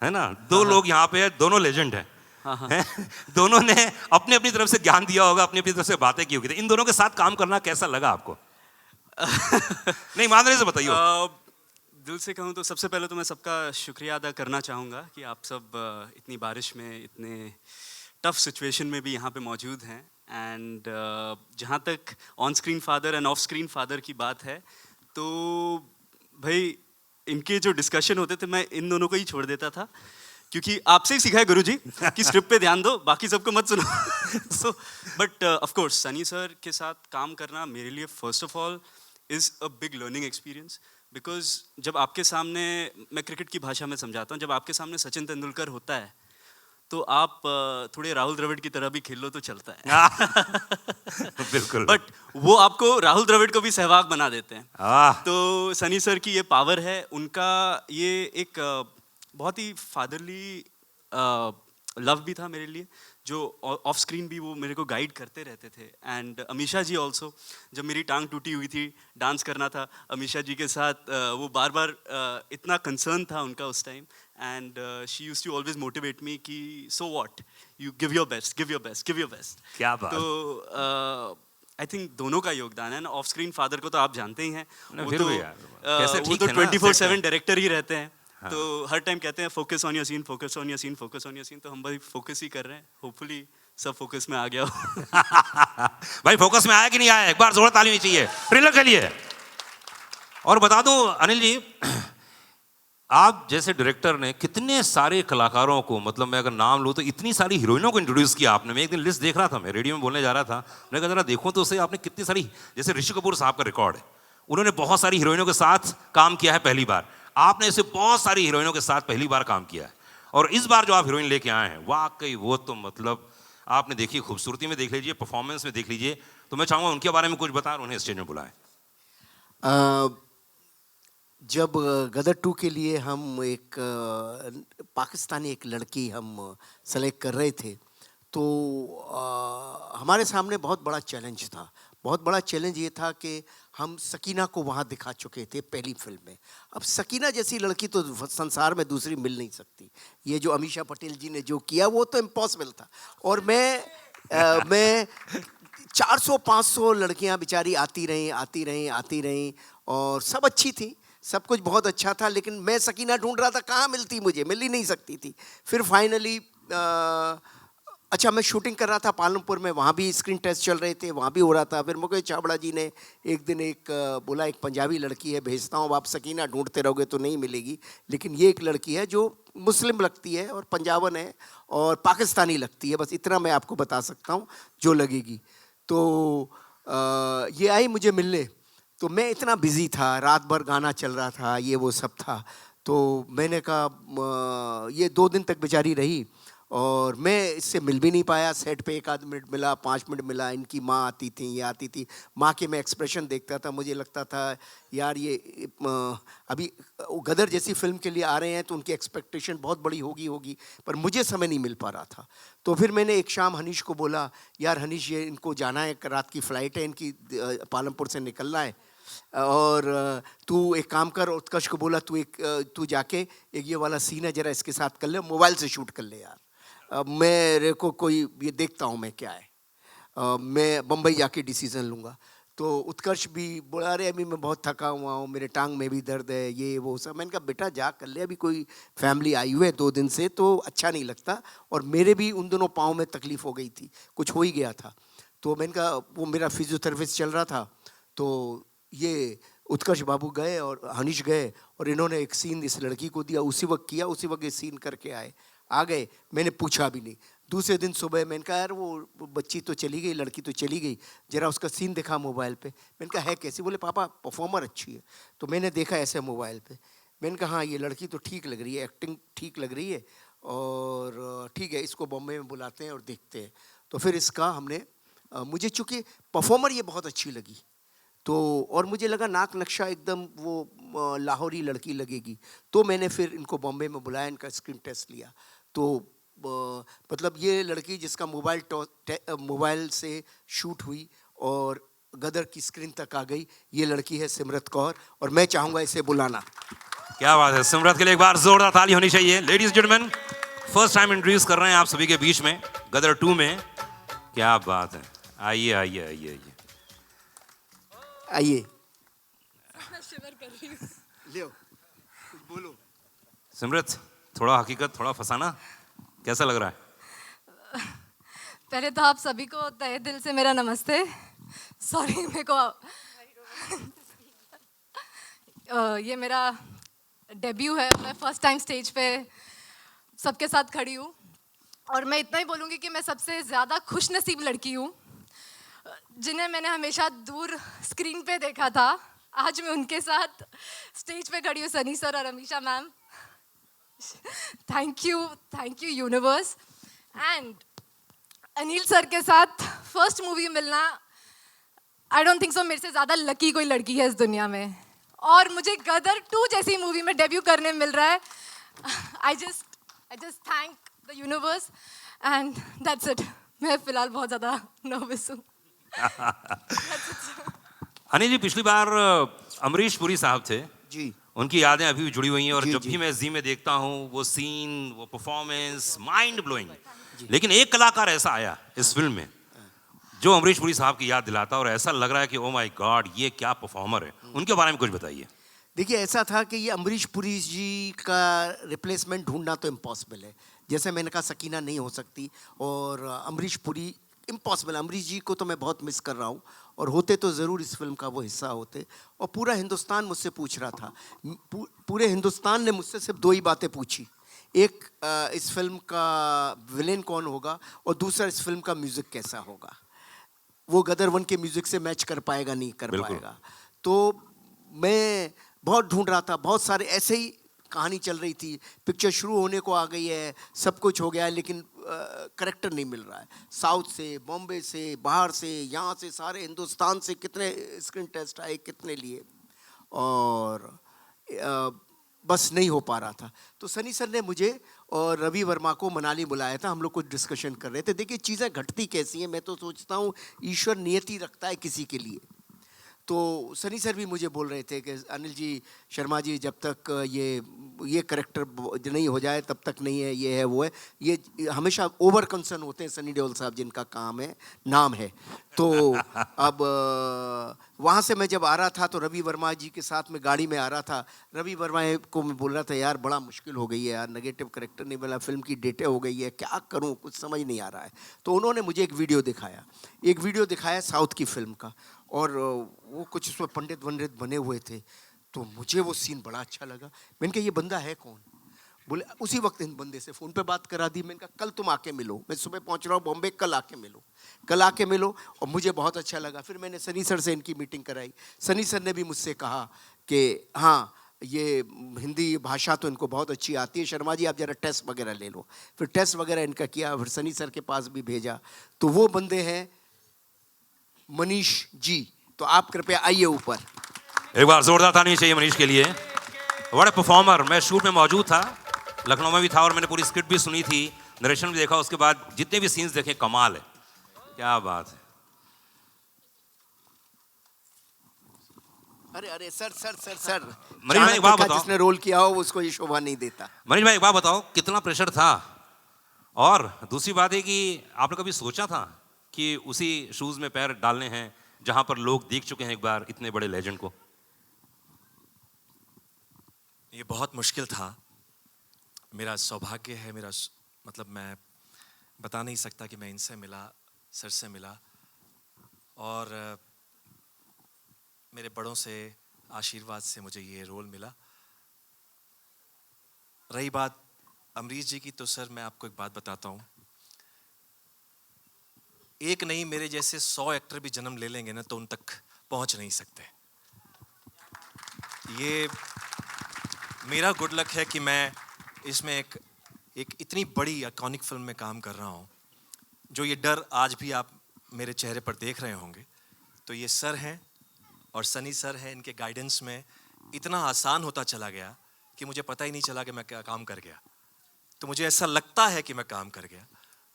है ना, दो लोग यहाँ पे है, दोनों लेजेंड हैं। हैं? दोनों ने अपनी अपनी तरफ से ज्ञान दिया होगा, अपनी अपनी तरफ से बातें की होगी। इन दोनों के साथ काम करना कैसा लगा आपको? नहीं ईमानदारी से बताइए। दिल से कहूँ तो सबसे पहले तो मैं सबका शुक्रिया अदा करना चाहूँगा कि आप सब इतनी बारिश में, इतने टफ सिचुएशन में भी यहाँ पे मौजूद हैं। एंड जहाँ तक on screen father end of screen father की बात है, तो भाई इनके जो डिस्कशन होते थे मैं इन दोनों को ही छोड़ देता था, क्योंकि आपसे ही सीखा है गुरुजी कि स्क्रिप्ट पे ध्यान दो, बाकी सबको मत सुनो। So but of course Sunny sir के साथ काम करना मेरे लिए first of all is a big learning experience, because जब आपके सामने, मैं क्रिकेट की भाषा में समझाता हूँ, जब आपके सामने सचिन तेंदुलकर होता है तो आप थोड़े राहुल द्रविड़ की तरह भी खेल लो तो चलता है। बिल्कुल। बट वो आपको राहुल द्रविड़ को भी सहवाग बना देते हैं। तो तो सनी सर की ये पावर है, उनका ये एक बहुत ही फादरली लव भी था मेरे लिए, जो ऑफ स्क्रीन भी वो मेरे को गाइड करते रहते थे। एंड अमीषा जी ऑल्सो, जब मेरी टांग टूटी हुई थी, डांस करना था अमीषा जी के साथ, वो बार बार इतना कंसर्न था उनका उस time, and she used to always motivate me कि so what, you give your best, give your best, give your best. क्या बात। तो आई थिंक दोनों का योगदान है ना। ऑफ स्क्रीन फादर को तो आप जानते ही हैं, ना, वो फिर तो भी यार, कैसे वो ठीक तो है ना, 24/7 डायरेक्टर ही रहते हैं। हाँ। तो हर टाइम कहते हैं focus on your scene, focus on your scene, focus on your scene. तो हम भाई फोकस ही कर रहे हैं, होपफुली सब फोकस में आ गया हो। भाई फोकस में आया कि नहीं आया, एक बार जोर ताली होनी चाहिए ट्रेलर के लिए। और बता दूं अनिल जी, आप जैसे डायरेक्टर ने कितने सारे कलाकारों को, मतलब मैं अगर नाम लूँ तो इतनी सारी हीरोइनों को इंट्रोड्यूस किया आपने। मैं एक दिन लिस्ट देख रहा था, मैं रेडियो में बोलने जा रहा था, मैंने कहा जरा देखो तो उसे, आपने कितनी सारी, जैसे ऋषि कपूर साहब का रिकॉर्ड है, उन्होंने बहुत सारी हीरोइनों के साथ काम किया है पहली बार। आपने ऐसे बहुत सारी हीरोइनों के साथ पहली बार काम किया है, और इस बार जो आप हीरोइन लेके आए हैं, वाकई वो तो मतलब आपने देखी, खूबसूरती में देख लीजिए, परफॉर्मेंस में देख लीजिए। तो मैं चाहूँगा उनके बारे में कुछ बताएं, उन्हें स्टेज में बुलाएं। जब गदर 2 के लिए हम एक पाकिस्तानी एक लड़की हम सेलेक्ट कर रहे थे, तो हमारे सामने बहुत बड़ा चैलेंज था। बहुत बड़ा चैलेंज ये था कि हम सकीना को वहाँ दिखा चुके थे पहली फिल्म में। अब सकीना जैसी लड़की तो संसार में दूसरी मिल नहीं सकती। ये जो अमीषा पटेल जी ने जो किया वो तो इम्पॉसिबल था। और मैं 400-500 लड़कियाँ बेचारी आती रहीं और सब अच्छी थी, सब कुछ बहुत अच्छा था, लेकिन मैं सकीना ढूंढ रहा था, कहाँ मिलती, मुझे मिल ही नहीं सकती थी। फिर फाइनली अच्छा, मैं शूटिंग कर रहा था पालमपुर में, वहाँ भी स्क्रीन टेस्ट चल रहे थे, वहाँ भी हो रहा था। फिर मुकेश छाबड़ा जी ने एक दिन बोला, एक पंजाबी लड़की है भेजता हूँ, आप सकीना ढूंढते रहोगे तो नहीं मिलेगी, लेकिन ये एक लड़की है जो मुस्लिम लगती है और पंजाबन है और पाकिस्तानी लगती है, बस इतना मैं आपको बता सकता हूँ जो लगेगी। तो ये आई मुझे मिलने, तो मैं इतना बिज़ी था, रात भर गाना चल रहा था, ये वो सब था। तो मैंने कहा ये 2 दिन तक बेचारी रही और मैं इससे मिल भी नहीं पाया। सेट पे 1 मिनट मिला, 5 मिनट मिला। इनकी माँ आती थी, ये आती थी, माँ के मैं एक्सप्रेशन देखता था, मुझे लगता था यार ये अभी गदर जैसी फिल्म के लिए आ रहे हैं तो उनकी एक्सपेक्टेशन बहुत बड़ी होगी, पर मुझे समय नहीं मिल पा रहा था। तो फिर मैंने एक शाम हनीश को बोला, यार हनीश ये इनको जाना है, रात की फ़्लाइट है इनकी, पालमपुर से निकलना है, और तू एक काम कर। उत्कर्ष को बोला तू जाके एक ये वाला सीन है जरा इसके साथ कर ले, मोबाइल से शूट कर ले यार, मेरे को कोई ये देखता हूँ मैं क्या है, मैं बम्बई जाके डिसीज़न लूँगा। तो उत्कर्ष भी बोला अरे अभी मैं बहुत थका हुआ हूँ, मेरे टांग में भी दर्द है, ये वो सब। मैंने कहा बेटा जा कर ले, अभी कोई फैमिली आई हुई है 2 दिन से तो अच्छा नहीं लगता। और मेरे भी उन दोनों पाँव में तकलीफ़ हो गई थी, कुछ हो ही गया था। तो मैंने कहा, वो मेरा फिजियोथेरेपिस्ट चल रहा था, तो ये उत्कर्ष बाबू गए और हनीश गए और इन्होंने एक सीन इस लड़की को दिया, उसी वक्त किया, उसी वक्त ये सीन करके आए, आ गए। मैंने पूछा भी नहीं। दूसरे दिन सुबह मैंने कहा यार वो बच्ची तो चली गई, लड़की तो चली गई, जरा उसका सीन देखा मोबाइल पे। मैंने कहा है कैसी? बोले पापा परफॉर्मर अच्छी है। तो मैंने देखा ऐसे मोबाइल पे, मैंने कहा हाँ ये लड़की तो ठीक लग रही है, एक्टिंग ठीक लग रही है, और ठीक है इसको बॉम्बे में बुलाते हैं और देखते हैं। तो फिर इसका हमने मुझे चूँकि परफॉर्मर ये बहुत अच्छी लगी, तो और मुझे लगा नाक नक्शा एकदम वो लाहौरी लड़की लगेगी, तो मैंने फिर इनको बॉम्बे में बुलाया, इनका स्क्रीन टेस्ट लिया। तो मतलब ये लड़की जिसका मोबाइल से शूट हुई और गदर की स्क्रीन तक आ गई, ये लड़की है सिमरत कौर, और मैं चाहूँगा इसे बुलाना। क्या बात है, सिमरत के लिए एक बार जोरदार ताली होनी चाहिए। Ladies gentleman, first time introduce कर रहे हैं आप सभी के बीच में गदर 2 में। क्या बात है, आइए आइए आइए आइए आइए लियो कुछ बोलो। सिमरत, थोड़ा हकीकत थोड़ा फसाना, कैसा लग रहा है? पहले तो आप सभी को तहे दिल से मेरा नमस्ते। सॉरी मेरे को ये मेरा डेब्यू है, मैं फर्स्ट टाइम स्टेज पे सबके साथ खड़ी हूँ, और मैं इतना ही बोलूँगी कि मैं सबसे ज़्यादा खुशनसीब लड़की हूँ जिन्हें मैंने हमेशा दूर स्क्रीन पे देखा था। आज मैं उनके साथ स्टेज पे खड़ी हूँ, सनी सर और Amisha ma'am. Thank you universe. And Anil sir के साथ फर्स्ट मूवी मिलना, आई डोंट थिंक सो मेरे से ज़्यादा लकी कोई लड़की है इस दुनिया में, और मुझे गदर 2 जैसी मूवी में डेब्यू करने मिल रहा है। I just thank the universe and that's it. मैं फिलहाल बहुत ज़्यादा नर्वस हूँ। अनिल जी, पिछली बार अमरीश पुरी साहब थे जी, उनकी यादें अभी भी जुड़ी हुई हैं, और जी, जब जी। भी मैं जी में देखता हूँ वो सीन, वो परफॉर्मेंस माइंड ब्लोइंग। लेकिन एक कलाकार ऐसा आया इस फिल्म में जो अमरीश पुरी साहब की याद दिलाता, और ऐसा लग रहा है कि ओ माय गॉड ये क्या परफॉर्मर है। उनके बारे में कुछ बताइए। देखिए ऐसा था कि ये अमरीश पुरी जी का रिप्लेसमेंट ढूंढना तो इम्पॉसिबल है। जैसे मैंने कहा सकीना नहीं हो सकती, और अमरीश पुरी इम्पॉसिबल। अमरीश जी को तो मैं बहुत मिस कर रहा हूँ, और होते तो ज़रूर इस फिल्म का वो हिस्सा होते। और पूरा हिंदुस्तान मुझसे पूछ रहा था, पूरे हिंदुस्तान ने मुझसे सिर्फ 2 ही बातें पूछी। एक इस फिल्म का विलेन कौन होगा, और दूसरा इस फिल्म का म्यूज़िक कैसा होगा। वो गदर 1 के म्यूज़िक से मैच कर पाएगा नहीं कर पाएगा। तो मैं बहुत ढूंढ रहा था, बहुत सारे ऐसे ही कहानी चल रही थी, पिक्चर शुरू होने को आ गई है, सब कुछ हो गया है, लेकिन करेक्टर नहीं मिल रहा है। साउथ से, बॉम्बे से, बाहर से, यहाँ से, सारे हिंदुस्तान से कितने स्क्रीन टेस्ट आए, कितने लिए, और बस नहीं हो पा रहा था। तो सनी सर ने मुझे और रवि वर्मा को मनाली बुलाया था, हम लोग कुछ डिस्कशन कर रहे थे। देखिए चीज़ें घटती कैसी हैं, मैं तो सोचता हूँ ईश्वर नियति रखता है किसी के लिए। तो सनी सर भी मुझे बोल रहे थे कि अनिल जी, शर्मा जी, जब तक ये करेक्टर नहीं हो जाए तब तक नहीं है, ये है वो है, ये हमेशा ओवर कंसर्न होते हैं सनी देओल साहब, जिनका नाम है। तो अब वहाँ से मैं जब आ रहा था तो रवि वर्मा जी के साथ में गाड़ी में आ रहा था। रवि वर्मा को मैं बोल रहा था यार बड़ा मुश्किल हो गई है यार, नेगेटिव करेक्टर नहीं मिला, फिल्म की डेटें हो गई है, क्या करूँ, कुछ समझ नहीं आ रहा है। तो उन्होंने मुझे एक वीडियो दिखाया साउथ की फिल्म का, और वो कुछ उसमें पंडित वंडित बने हुए थे। तो मुझे वो सीन बड़ा अच्छा लगा। मैंने कहा ये बंदा है कौन? बोले उसी वक्त इन बंदे से फ़ोन पे बात करा दी। मैंने कहा कल तुम आके मिलो, मैं सुबह पहुंच रहा हूँ बॉम्बे, कल आके मिलो। और मुझे बहुत अच्छा लगा। फिर मैंने सनी सर से इनकी मीटिंग कराई। सनी सर ने भी मुझसे कहा कि हाँ ये हिंदी भाषा तो इनको बहुत अच्छी आती है, शर्मा जी आप ज़रा टेस्ट वगैरह ले लो। फिर टेस्ट वगैरह इनका किया, फिर सनी सर के पास भी भेजा। तो वो बंदे हैं मनीष जी। तो आप कृपया आइए ऊपर। एक बार जोरदार ताली चाहिए मनीष के लिए। बड़े परफॉर्मर। मैं शूट में मौजूद था, लखनऊ में भी था, और मैंने पूरी स्क्रिप्ट भी सुनी थी, नरेशन भी देखा, उसके बाद जितने भी सीन्स देखे कमाल है। क्या बात है। अरे सर मनीष भाई एक बात बताओ, जिसने रोल किया हो उसको ये शोभा नहीं देता। मनीष भाई एक बात बताओ, कितना प्रेशर था? और दूसरी बात है कि आपने कभी सोचा था कि उसी शूज में पैर डालने हैं जहां पर लोग देख चुके हैं एक बार इतने बड़े लेजेंड को? ये बहुत मुश्किल था। मेरा सौभाग्य है, मतलब मैं बता नहीं सकता कि मैं इनसे मिला, सर से मिला, और मेरे बड़ों से आशीर्वाद से मुझे ये रोल मिला। रही बात अमरीश जी की, तो सर मैं आपको एक बात बताता हूँ, एक नहीं मेरे जैसे 100 एक्टर भी जन्म ले लेंगे ना तो उन तक पहुंच नहीं सकते। ये मेरा गुड लक है कि मैं इसमें एक इतनी बड़ी आइकॉनिक फिल्म में काम कर रहा हूँ। जो ये डर आज भी आप मेरे चेहरे पर देख रहे होंगे, तो ये सर हैं और सनी सर हैं, इनके गाइडेंस में इतना आसान होता चला गया कि मुझे पता ही नहीं चला कि मैं क्या काम कर गया। तो मुझे ऐसा लगता है कि मैं काम कर गया।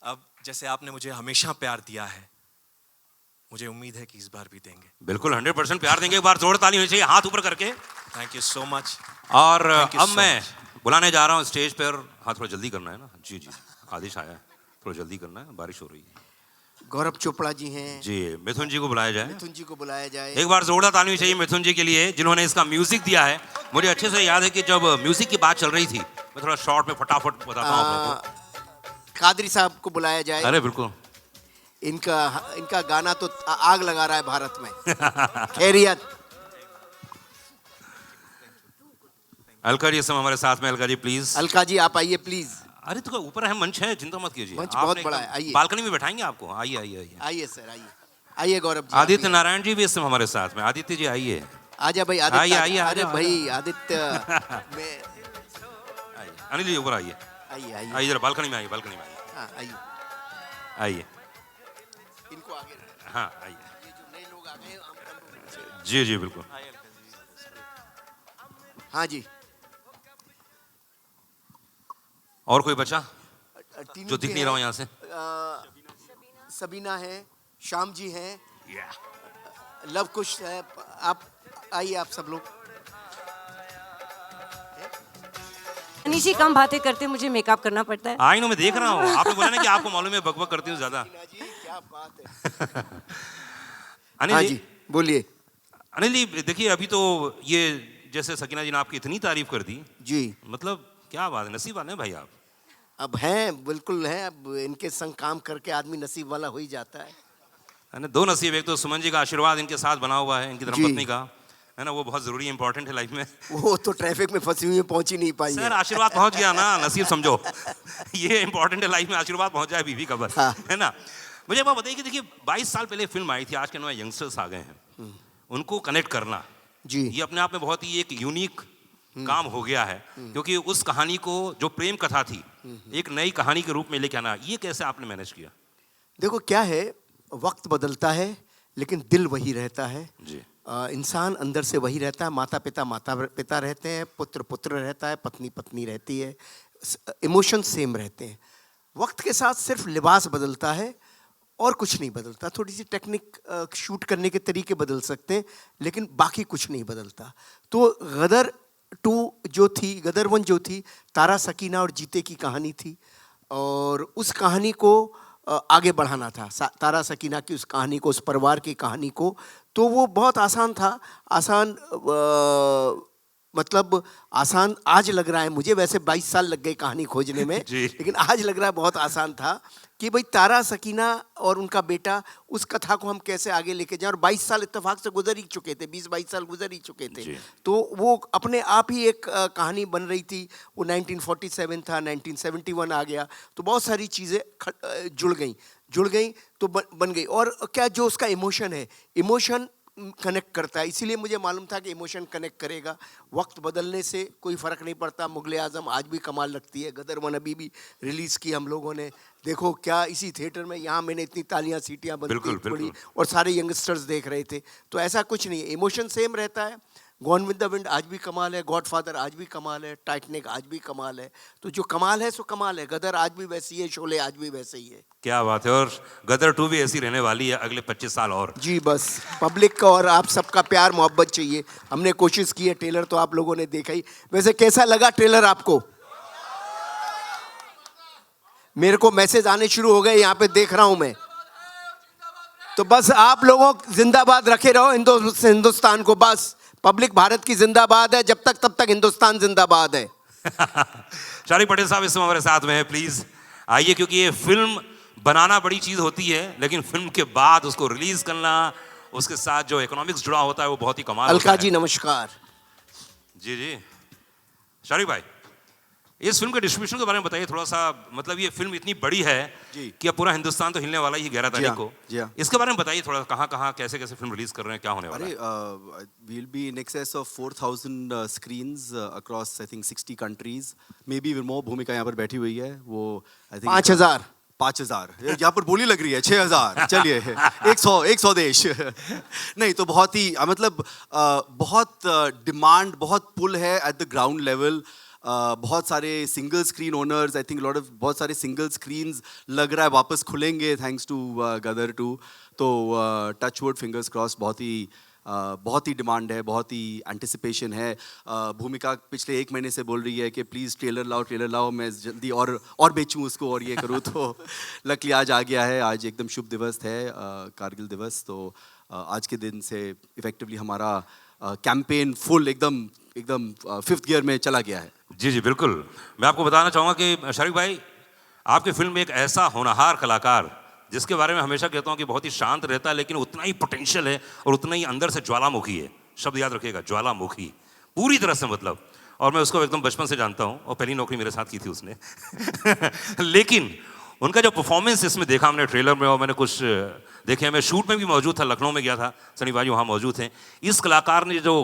अब जैसे आपने मुझे हमेशा प्यार दिया है, मुझे उम्मीद है कि इस बार भी देंगे। बिल्कुल 100% प्यार देंगे। एक बार जोर ताली होनी चाहिए, हाथ ऊपर करके। Thank you so much. और Thank you अब so मैं much. बुलाने जा रहा हूँ स्टेज पर। हाँ, थोड़ा जल्दी करना है ना। जी जी, आदेश आया है, थोड़ा जल्दी करना है, बारिश हो रही है। गौरव चोपड़ा जी हैं। जी, मिथुन जी को बुलाया जाए। मिथुन जी को बुलाया जाए। एक बार जोरदार ताली होनी चाहिए मिथुन जी के लिए, जिन्होंने इसका म्यूजिक दिया है। मुझे अच्छे से याद है कि जब म्यूजिक की बात चल रही थी, मैं थोड़ा शॉर्ट में फटाफट बताता हूँ आपको। कादरी साहब को बुलाया जाए। अरे बिल्कुल, इनका गाना तो आग लगा रहा है भारत में। खैरियत। अलका जी इस समय हमारे साथ में। अलका जी प्लीज। अलका जी आप आइए प्लीज। अरे तो ऊपर है, मंच है, चिंता मत कीजिए। मंच आपने बहुत बड़ा है, एकदम आइए। बालकनी में बैठाएंगे आपको। आइए आइए आइए। आइए सर, आइए आइए। गौरव जी आदित्य नारायण जी भी इस समय हमारे साथ में। आदित्य जी आइए। आजा भाई। आदित्य आइए, आइए, अरे आइए, भाई आदित्य में आइए अनिल जी ऊपर आइए। आइए आइए। आइए जरा बालकनी में आइए, बालकनी में आइए। हाँ, आइए। आइए। इनको आगे रखें। हाँ आइए। ये जो नए लोग आ गए हैं, हम जी जी बिल्कुल। हाँ जी। और कोई बचा टीनू जो जी दिख नहीं रहा हूँ यहाँ से? सबीना है, श्याम जी हैं, लव कुश है। आप आइए, आप सब लोग। अनिश जी कम बातें करते, मुझे मेकअप करना पड़ता है। आई नो, मैं देख रहा हूँ। आपने बोला ना कि आपको मालूम है बकबक करती हूँ ज्यादा। जी क्या बात है। अनिल हाँ जी, जी बोलिए। अनिल जी देखिए, अभी तो ये जैसे सकीना जी ने आपकी इतनी तारीफ कर दी, जी मतलब क्या बात है, नसीब वाले हैं भाई आप। अब हैं, बिल्कुल हैं। अब इनके संग काम करके आदमी नसीब वाला हो ही जाता है ना। दो नसीब, एक तो सुमन जी का आशीर्वाद इनके साथ बना हुआ है, इनकी जी। धर्मपत्नी का, है ना, वो बहुत जरूरी इंपॉर्टेंट है लाइफ में। वो तो ट्रैफिक में फंसी हुई है, पहुंच ही नहीं पाई सर है। आशीर्वाद पहुंच गया ना, नसीब समझो। ये इंपॉर्टेंट है लाइफ में, आशीर्वाद पहुंच जाए बीवी का बस। हाँ। है ना। मुझे बात बताइए कि देखिए 22 साल पहले फिल्म आई थी, आज के नए यंगस्टर्स आ गए हैं, उनको कनेक्ट करना, जी ये अपने आप में बहुत ही एक यूनिक काम हो गया है। क्योंकि उस कहानी को, जो प्रेम कथा थी, एक नई कहानी के रूप में लेके आना, ये कैसे आपने मैनेज किया? देखो क्या है, वक्त बदलता है लेकिन दिल वही रहता है जी। इंसान अंदर से वही रहता है। माता पिता रहते हैं, पुत्र पुत्र रहता है, पत्नी पत्नी रहती है, इमोशन सेम रहते हैं। वक्त के साथ सिर्फ लिबास बदलता है और कुछ नहीं बदलता। थोड़ी सी टेक्निक शूट करने के तरीके बदल सकते हैं, लेकिन बाकी कुछ नहीं बदलता। तो गदर 2 जो थी, गदर 1 जो थी, तारा सकीना और जीते की कहानी थी, और उस कहानी को आगे बढ़ाना था, तारा सकीना की उस कहानी को, उस परिवार की कहानी को। तो वो बहुत आसान था। मतलब आसान आज लग रहा है मुझे, वैसे 22 साल लग गए कहानी खोजने में, लेकिन आज लग रहा है बहुत आसान था कि भाई तारा सकीना और उनका बेटा, उस कथा को हम कैसे आगे लेके जाएं। और 22 साल इत्तेफाक से गुजर ही चुके थे, 20-22 साल गुजर ही चुके थे। तो वो अपने आप ही एक कहानी बन रही थी। वो 1947 था, 1971 आ गया, तो बहुत सारी चीज़ें जुड़ गई तो बन गई। और क्या जो उसका इमोशन है, इमोशन कनेक्ट करता है, इसीलिए मुझे मालूम था कि इमोशन कनेक्ट करेगा। वक्त बदलने से कोई फ़र्क नहीं पड़ता। मुग़ल आज़म आज भी कमाल लगती है, गदर 1 अभी भी रिलीज़ की हम लोगों ने, देखो क्या इसी थिएटर में, यहाँ मैंने इतनी तालियां सीटियाँ बनती पड़ी और सारे यंगस्टर्स देख रहे थे। तो ऐसा कुछ नहीं है, इमोशन सेम रहता है। गॉन विद द विंड आज भी कमाल है, गॉडफादर आज भी कमाल है, टाइटैनिक आज भी कमाल है। तो जो कमाल है सो कमाल है। गदर आज भी वैसी है, शोले आज भी वैसे ही है। क्या बात है। और गदर 2 भी ऐसी रहने वाली है अगले 25 साल और। जी बस पब्लिक का और आप सबका प्यार मोहब्बत चाहिए। हमने कोशिश की है, ट्रेलर तो आप लोगों ने देखा ही। वैसे कैसा लगा ट्रेलर आपको? मेरे को मैसेज आने शुरू हो गए, यहाँ पे देख रहा हूँ मैं। तो बस आप लोगों जिंदाबाद रखे रहो हिंदुस्तान को, बस पब्लिक भारत की जिंदाबाद है, जब तक तब तक हिंदुस्तान जिंदाबाद है। शारिक पटेल साहब इस समय हमारे साथ में है, प्लीज आइए, क्योंकि ये फिल्म बनाना बड़ी चीज होती है, लेकिन फिल्म के बाद उसको रिलीज करना, उसके साथ जो इकोनॉमिक्स जुड़ा होता है वो बहुत ही कमाल अलका होता जी है। नमस्कार। जी जी शारिक भाई, इस फिल्म के डिस्ट्रीब्यूशन के बारे में बताइए थोड़ा सा। मतलब ये फिल्म इतनी बड़ी है जी। कि अब पूरा हिंदुस्तान तो हिलने वाला ही 11 तारीख को। जी हाँ। इसके बारे में बताइए थोड़ा, कहाँ कहाँ कैसे कैसे फिल्म रिलीज कर रहे हैं, क्या होने वाला अरे है? we'll be in excess of 4,000 screens across I think 60 countries, maybe even more। भूमिका यहाँ पर बैठी हुई है, वो I think 5,000 5,000 यहाँ पर बोली लग रही है 6,000। चलिए 100 देश। नहीं तो बहुत ही मतलब बहुत डिमांड, बहुत पुल है एट द ग्राउंड लेवल। बहुत सारे single screen owners, I think lot of बहुत सारे सिंगल स्क्रीन्स लग रहा है वापस खुलेंगे थैंक्स टू गदर 2। तो टच वुड, फिंगर्स क्रॉस, बहुत ही डिमांड है, बहुत ही एंटिसिपेशन है। भूमिका पिछले 1 महीने से बोल रही है कि प्लीज़ ट्रेलर लाओ, मैं जल्दी और बेचूं उसको और ये करूं। तो लकली आज आ गया है। आज एकदम शुभ दिवस है, कारगिल दिवस। तो आज के दिन से इफेक्टिवली हमारा कैंपेन फुल एकदम 5th गियर में चला गया है। जी जी बिल्कुल। मैं आपको बताना चाहूँगा कि शारिक भाई, आपकी फिल्म में एक ऐसा होनहार कलाकार, जिसके बारे में हमेशा कहता हूँ कि बहुत ही शांत रहता है, लेकिन उतना ही पोटेंशियल है और उतना ही अंदर से ज्वालामुखी है। शब्द याद रखिएगा, ज्वालामुखी, पूरी तरह से मतलब। और मैं उसको एकदम बचपन से जानता हूँ और पहली नौकरी मेरे साथ की थी उसने। लेकिन उनका जो परफॉर्मेंस इसमें देखा हमने ट्रेलर में, और मैंने कुछ देखे, मैं शूट में भी मौजूद था, लखनऊ में गया था, सनी भाई वहाँ मौजूद थे। इस कलाकार ने जो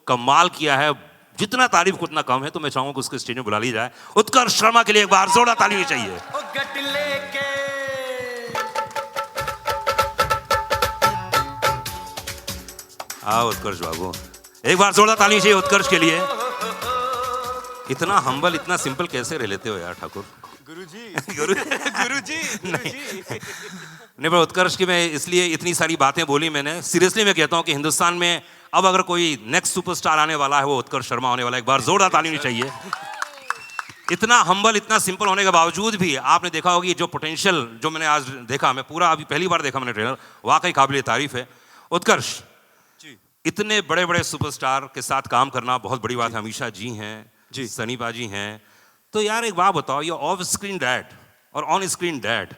कमाल किया है, जितना तारीफ उतना कम है। तो मैं चाहूँगा कि उसको स्टेज में बुला ली जाए। उत्कर्ष शर्मा के लिए एक बार जोरदार ताली चाहिए। ओ गट लेके आओ उत्कर्ष बाबू, एक बार जोरदार ताली चाहिए उत्कर्ष के लिए। इतना हम्बल, इतना सिंपल कैसे रह लेते हो यार ठाकुर? गुरुजी नहीं, पर उत्कर्ष की मैं इसलिए इतनी सारी बातें बोली मैंने, सीरियसली मैं कहता हूँ कि हिंदुस्तान में अब अगर कोई नेक्स्ट सुपरस्टार आने वाला है, वो उत्कर्ष शर्मा होने वाला है। एक बार जोरदार ताली होनी चाहिए। इतना हम्बल, इतना सिंपल होने के बावजूद भी आपने देखा होगी जो पोटेंशियल जो मैंने आज देखा, मैं पूरा अभी पहली बार देखा मैंने ट्रेलर, वाकई काबिल तारीफ है। उत्कर्ष जी, इतने बड़े बड़े सुपरस्टार के साथ काम करना बहुत बड़ी बात है। अमीषा जी हैं जी, सनी पाजी हैं, तो यार एक बात बताओ, ये ऑफ स्क्रीन डैड और ऑन स्क्रीन डैड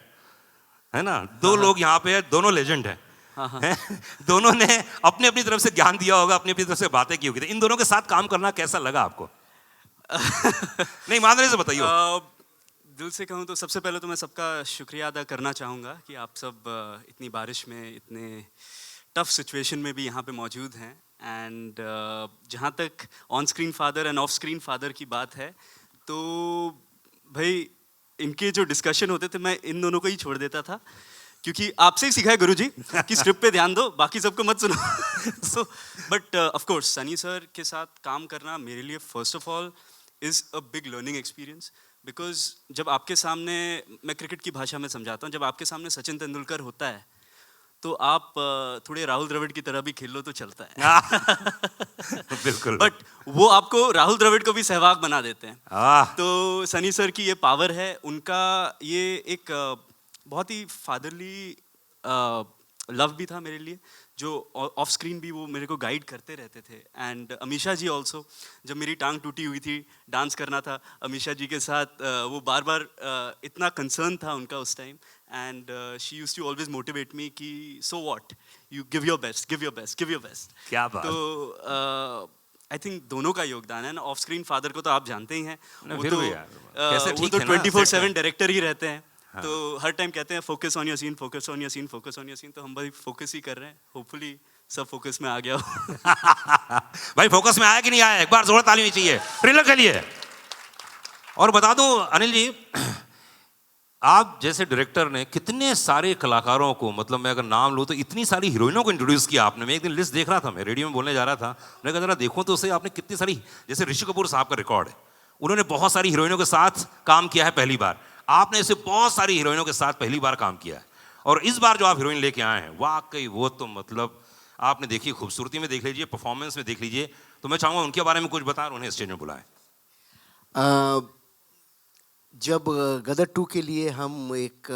है ना, दो लोग यहाँ पे है, दोनों लेजेंड हैं। दोनों ने अपनी अपनी तरफ से ज्ञान दिया होगा, अपनी अपनी तरफ से बातें की होगी। इन दोनों के साथ काम करना कैसा लगा आपको? नहीं ईमानदारी से बताइए। दिल से कहूँ तो सबसे पहले तो मैं सबका शुक्रिया अदा करना चाहूँगा कि आप सब इतनी बारिश में, इतने टफ सिचुएशन में भी यहाँ पे मौजूद हैं। एंड जहाँ तक on screen father end of screen father की बात है, तो भाई इनके जो डिस्कशन होते थे मैं इन दोनों को ही छोड़ देता था, क्योंकि आपसे ही सीखा है गुरुजी कि स्क्रिप्ट पे ध्यान दो, बाकी सबको मत सुनो। So but of course Sunny sir के साथ काम करना मेरे लिए first of all is a big learning experience. Because जब आपके सामने, मैं क्रिकेट की भाषा में समझाता हूँ, जब आपके सामने सचिन तेंदुलकर होता है तो आप थोड़े राहुल द्रविड़ की तरह भी खेल लो तो चलता है। बिल्कुल। बट वो आपको राहुल द्रविड़ को भी सहवाग बना देते हैं। तो सनी सर की ये पावर है, उनका ये एक बहुत ही फादरली लव भी था मेरे लिए, जो ऑफ स्क्रीन भी वो मेरे को गाइड करते रहते थे। एंड अमीषा जी ऑल्सो, जब मेरी टांग टूटी हुई थी, डांस करना था अमीषा जी के साथ, वो बार बार इतना कंसर्न था उनका उस time. And she used to always motivate me कि so what, you give your best, give your best, give your best. क्या बात। तो आई थिंक दोनों का योगदान है ना। ऑफ स्क्रीन फादर को तो आप जानते ही हैं, वो फिर तो भी यार, कैसे वो ठीक तो है ना, 24/7 डायरेक्टर ही रहते हैं। हाँ। तो हर टाइम कहते हैं focus on your scene, focus on your scene, focus on your scene. तो हम भाई फोकस ही कर रहे हैं, होपफुली सब फोकस में आ गया हो। भाई फोकस में आया कि नहीं आया, एक बार जोर ताली होनी चाहिए ट्रेलर के लिए। और बता दूं अनिल जी, आप जैसे डायरेक्टर ने कितने सारे कलाकारों को, मतलब मैं अगर नाम लूँ तो इतनी सारी हीरोइनों को इंट्रोड्यूस किया आपने। मैं एक दिन लिस्ट देख रहा था, मैं रेडियो में बोलने जा रहा था, मैंने कहा जरा देखो तो उसे, आपने कितनी सारी, जैसे ऋषि कपूर साहब का रिकॉर्ड है, उन्होंने बहुत सारी हीरोइनों के साथ काम किया है पहली बार। आपने ऐसे बहुत सारी हीरोइनों के साथ पहली बार काम किया है, और इस बार जो आप हीरोइन लेके आए हैं, वाकई वो तो मतलब आपने देखी, खूबसूरती में देख लीजिए, परफॉर्मेंस में देख लीजिए। तो मैं चाहूँगा उनके बारे में कुछ बता, उन्हें स्टेज में बुलाएं। जब गदर 2 के लिए हम एक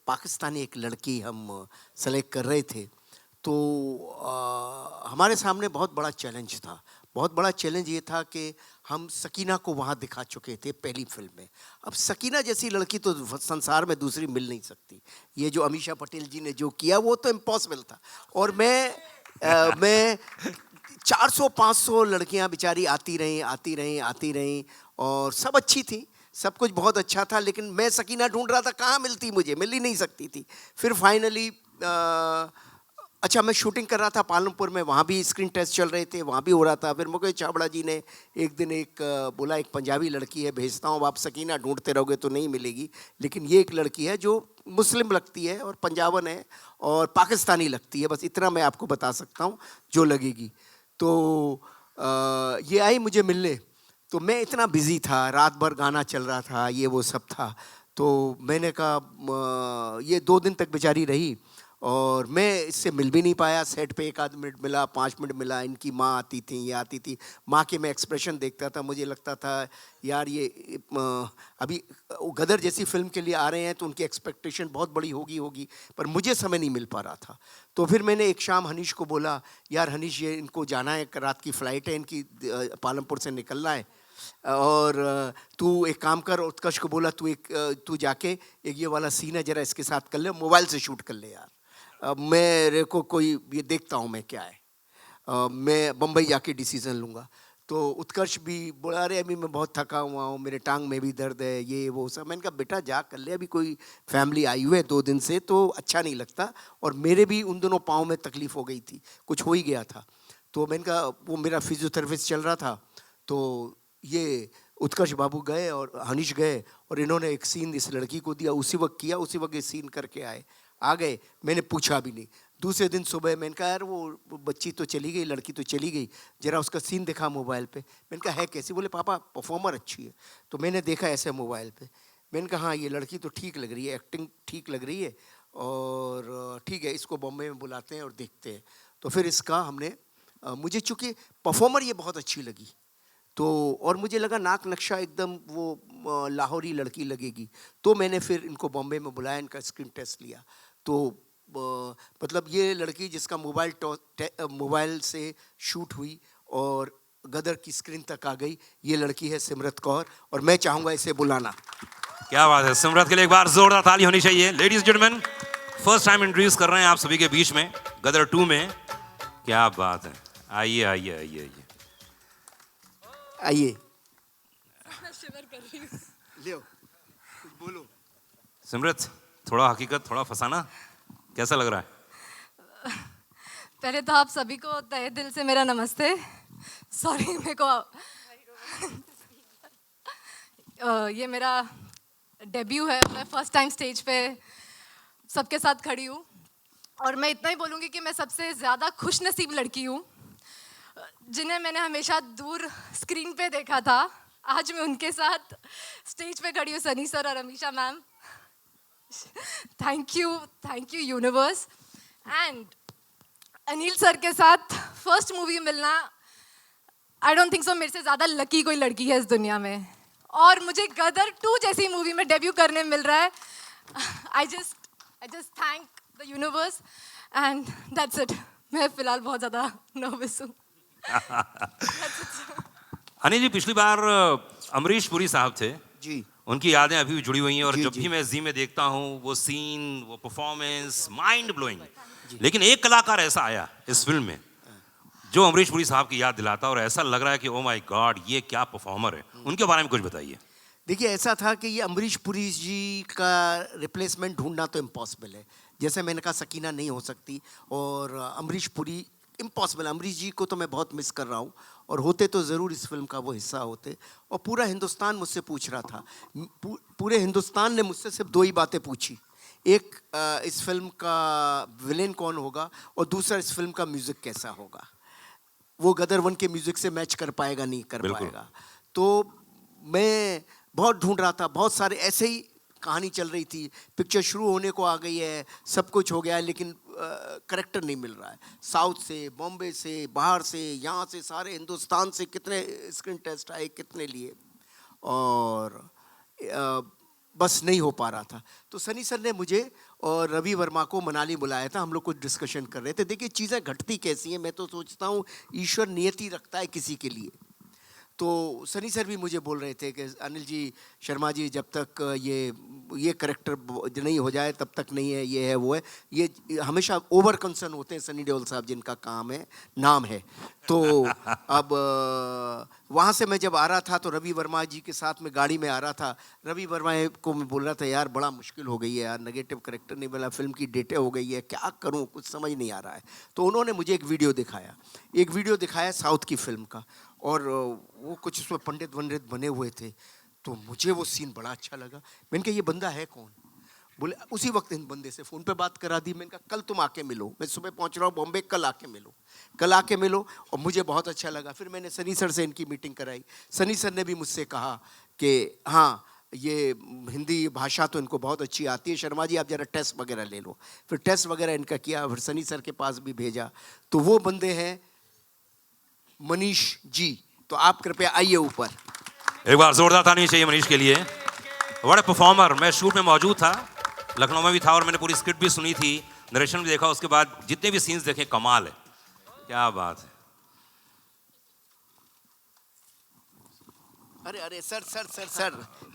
पाकिस्तानी एक लड़की हम सेलेक्ट कर रहे थे, तो हमारे सामने बहुत बड़ा चैलेंज था। बहुत बड़ा चैलेंज ये था कि हम सकीना को वहाँ दिखा चुके थे पहली फिल्म में। अब सकीना जैसी लड़की तो संसार में दूसरी मिल नहीं सकती। ये जो अमीषा पटेल जी ने जो किया वो तो इम्पॉसिबल था। और मैं 400-500 लड़कियां बेचारी आती रहीं और सब अच्छी थी, सब कुछ बहुत अच्छा था, लेकिन मैं सकीना ढूंढ रहा था, कहाँ मिलती, मुझे मिल ही नहीं सकती थी। फिर फाइनली अच्छा, मैं शूटिंग कर रहा था पालमपुर में, वहाँ भी स्क्रीन टेस्ट चल रहे थे, वहाँ भी हो रहा था। फिर मुकेश छाबड़ा जी ने एक दिन बोला एक पंजाबी लड़की है भेजता हूँ, आप सकीना ढूंढते रहोगे तो नहीं मिलेगी, लेकिन ये एक लड़की है जो मुस्लिम लगती है और पंजाबन है और पाकिस्तानी लगती है, बस इतना मैं आपको बता सकता हूँ जो लगेगी। तो ये आई मुझे मिलने, तो मैं इतना बिज़ी था, रात भर गाना चल रहा था, ये वो सब था। तो मैंने कहा ये 2 दिन तक बेचारी रही और मैं इससे मिल भी नहीं पाया। सेट पे 1 आध मिनट मिला, 5 मिनट मिला। इनकी माँ आती थी, ये आती थी, माँ के मैं एक्सप्रेशन देखता था, मुझे लगता था यार ये अभी गदर जैसी फिल्म के लिए आ रहे हैं तो उनकी एक्सपेक्टेशन बहुत बड़ी होगी, पर मुझे समय नहीं मिल पा रहा था। तो फिर मैंने एक शाम हनीश को बोला, यार हनीश ये इनको जाना है, रात की फ़्लाइट है इनकी, पालमपुर से निकलना है, और तू एक काम कर। उत्कर्ष को बोला तू जाके एक ये वाला सीन है जरा इसके साथ कर ले, मोबाइल से शूट कर ले यार, मेरे को कोई ये देखता हूँ मैं क्या है, मैं बम्बई जाके डिसीज़न लूँगा। तो उत्कर्ष भी बोला अरे अभी मैं बहुत थका हुआ हूँ, मेरे टांग में भी दर्द है, ये वो सब। मैंने कहा बेटा जा कर ले, अभी कोई फैमिली आई हुई है 2 दिन से तो अच्छा नहीं लगता, और मेरे भी उन दोनों पाँव में तकलीफ़ हो गई थी, कुछ हो ही गया था। तो मैंने कहा वो मेरा फिजियोथेरेपिस्ट चल रहा था, तो ये उत्कर्ष बाबू गए और हनीश गए और इन्होंने एक सीन इस लड़की को दिया, उसी वक्त किया, उसी वक्त ये सीन करके आ गए। मैंने पूछा भी नहीं। दूसरे दिन सुबह मैंने कहा यार वो बच्ची तो चली गई, लड़की तो चली गई, जरा उसका सीन देखा मोबाइल पे। मैंने कहा है कैसी? बोले पापा परफॉर्मर अच्छी है। तो मैंने देखा ऐसे मोबाइल पे, मैंने कहा हाँ ये लड़की तो ठीक लग रही है, एक्टिंग ठीक लग रही है, और ठीक है इसको बॉम्बे में बुलाते हैं और देखते हैं। तो फिर इसका हमने मुझे चूँकि परफॉर्मर ये बहुत अच्छी लगी, तो और मुझे लगा नाक नक्शा एकदम वो लाहौरी लड़की लगेगी, तो मैंने फिर इनको बॉम्बे में बुलाया, इनका स्क्रीन टेस्ट लिया। तो मतलब ये लड़की जिसका मोबाइल से शूट हुई और गदर की स्क्रीन तक आ गई, ये लड़की है सिमरत कौर, और मैं चाहूँगा इसे बुलाना। क्या बात है, सिमरत के लिए एक बार जोरदार ताली होनी चाहिए। Ladies gentleman, first time introduce कर रहे हैं आप सभी के बीच में गदर 2 में। क्या बात है, आइए आइए आइए आइए आइए, लियो कुछ बोलो। सिमरत, थोड़ा हकीकत थोड़ा फसाना, कैसा लग रहा है? पहले तो आप सभी को तहे दिल से मेरा नमस्ते। सॉरी मेरे को ये मेरा डेब्यू है, मैं फर्स्ट टाइम स्टेज पे सबके साथ खड़ी हूँ, और मैं इतना ही बोलूँगी कि मैं सबसे ज़्यादा खुश नसीब लड़की हूँ जिन्हें मैंने हमेशा दूर स्क्रीन पे देखा था। आज मैं उनके साथ स्टेज पे खड़ी हूँ, सनी सर और Amisha ma'am. Thank you universe. And Anil sir के साथ फर्स्ट मूवी मिलना, आई डोंट थिंक सो मेरे से ज़्यादा लकी कोई लड़की है इस दुनिया में, और मुझे गदर 2 जैसी मूवी में डेब्यू करने मिल रहा है। I just thank the universe and that's it. मैं फिलहाल बहुत ज़्यादा नर्वस हूँ। अनिल जी, पिछली बार अमरीश पुरी साहब थे जी, उनकी यादें अभी भी जुड़ी हुई हैं, और जी, जब जी। भी मैं जी में देखता हूँ वो सीन, वो परफॉर्मेंस माइंड ब्लोइंग। लेकिन एक कलाकार ऐसा आया इस फिल्म में जो अमरीश पुरी साहब की याद दिलाता, और ऐसा लग रहा है कि ओ माय गॉड ये क्या परफॉर्मर है। उनके बारे में कुछ बताइए। देखिए ऐसा था कि ये अमरीश पुरी जी का रिप्लेसमेंट ढूंढना तो इम्पॉसिबल है। जैसे मैंने कहा सकीना नहीं हो सकती, और अमरीश पुरी इम्पॉसिबल। अमरीश जी को तो मैं बहुत मिस कर रहा हूँ, और होते तो ज़रूर इस फिल्म का वो हिस्सा होते। और पूरा हिंदुस्तान मुझसे पूछ रहा था, पूरे हिंदुस्तान ने मुझसे सिर्फ 2 ही बातें पूछी। एक इस फिल्म का विलेन कौन होगा, और दूसरा इस फिल्म का म्यूज़िक कैसा होगा, वो गदर 1 के म्यूज़िक से मैच कर पाएगा नहीं कर पाएगा। तो मैं बहुत ढूंढ रहा था, बहुत सारे ऐसे ही कहानी चल रही थी, पिक्चर शुरू होने को आ गई है, सब कुछ हो गया है, लेकिन करेक्टर नहीं मिल रहा है। साउथ से, बॉम्बे से, बाहर से, यहाँ से, सारे हिंदुस्तान से कितने स्क्रीन टेस्ट आए, कितने लिए, और बस नहीं हो पा रहा था। तो सनी सर ने मुझे और रवि वर्मा को मनाली बुलाया था, हम लोग कुछ डिस्कशन कर रहे थे। देखिए चीज़ें घटती कैसी हैं, मैं तो सोचता हूँ ईश्वर नियति रखता है किसी के लिए। तो सनी सर भी मुझे बोल रहे थे कि अनिल जी, शर्मा जी, जब तक ये करेक्टर नहीं हो जाए तब तक नहीं है, ये है वो है, ये हमेशा ओवर कंसर्न होते हैं सनी देओल साहब, जिनका काम है, नाम है। तो अब वहाँ से मैं जब आ रहा था तो रवि वर्मा जी के साथ में गाड़ी में आ रहा था। रवि वर्मा को मैं बोल रहा था यार बड़ा मुश्किल हो गई है यार, नेगेटिव करेक्टर नहीं मिला, फिल्म की डेटें हो गई है, क्या करूँ, कुछ समझ नहीं आ रहा है। तो उन्होंने मुझे एक वीडियो दिखाया साउथ की फिल्म का, और वो कुछ उसमें पंडित वंडित बने हुए थे। तो मुझे वो सीन बड़ा अच्छा लगा। मैंने कहा ये बंदा है कौन? बोले उसी वक्त इन बंदे से फ़ोन पे बात करा दी। मैंने कहा कल तुम आके मिलो, मैं सुबह पहुंच रहा हूँ बॉम्बे, कल आके मिलो। और मुझे बहुत अच्छा लगा। फिर मैंने सनी सर से इनकी मीटिंग कराई। सनी सर ने भी मुझसे कहा कि हाँ ये हिंदी भाषा तो इनको बहुत अच्छी आती है, शर्मा जी आप ज़रा टेस्ट वगैरह ले लो। फिर टेस्ट वगैरह इनका किया, फिर सनी सर के पास भी भेजा। तो वो बंदे हैं मनीष जी। तो आप कृपया आइए ऊपर। एक बार जोरदार ताली चाहिए मनीष के लिए। बड़े परफॉर्मर। मैं शूट में मौजूद था, लखनऊ में भी था, और मैंने पूरी स्क्रिप्ट भी सुनी थी, नरेशन भी देखा। उसके बाद जितने भी सीन्स देखे कमाल है, क्या बात है। अरे अरे सर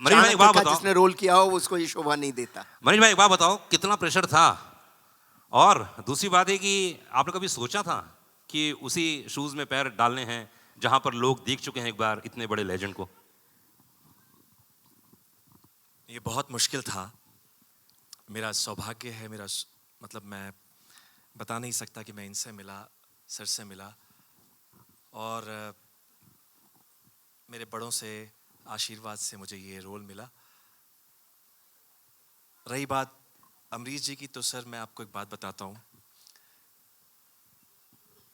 मनीष भाई एक बात बताओ, जिसने रोल किया हो उसको ये शोभा नहीं देता। मनीष भाई एक बात बताओ, कितना प्रेशर था? और दूसरी बात है कि आपने कभी सोचा था कि उसी शूज में पैर डालने हैं जहां पर लोग देख चुके हैं एक बार इतने बड़े लेजेंड को? ये बहुत मुश्किल था। मेरा सौभाग्य है, मतलब मैं बता नहीं सकता कि मैं इनसे मिला, सर से मिला, और मेरे बड़ों से आशीर्वाद से मुझे ये रोल मिला। रही बात अमरीश जी की, तो सर मैं आपको एक बात बताता हूँ,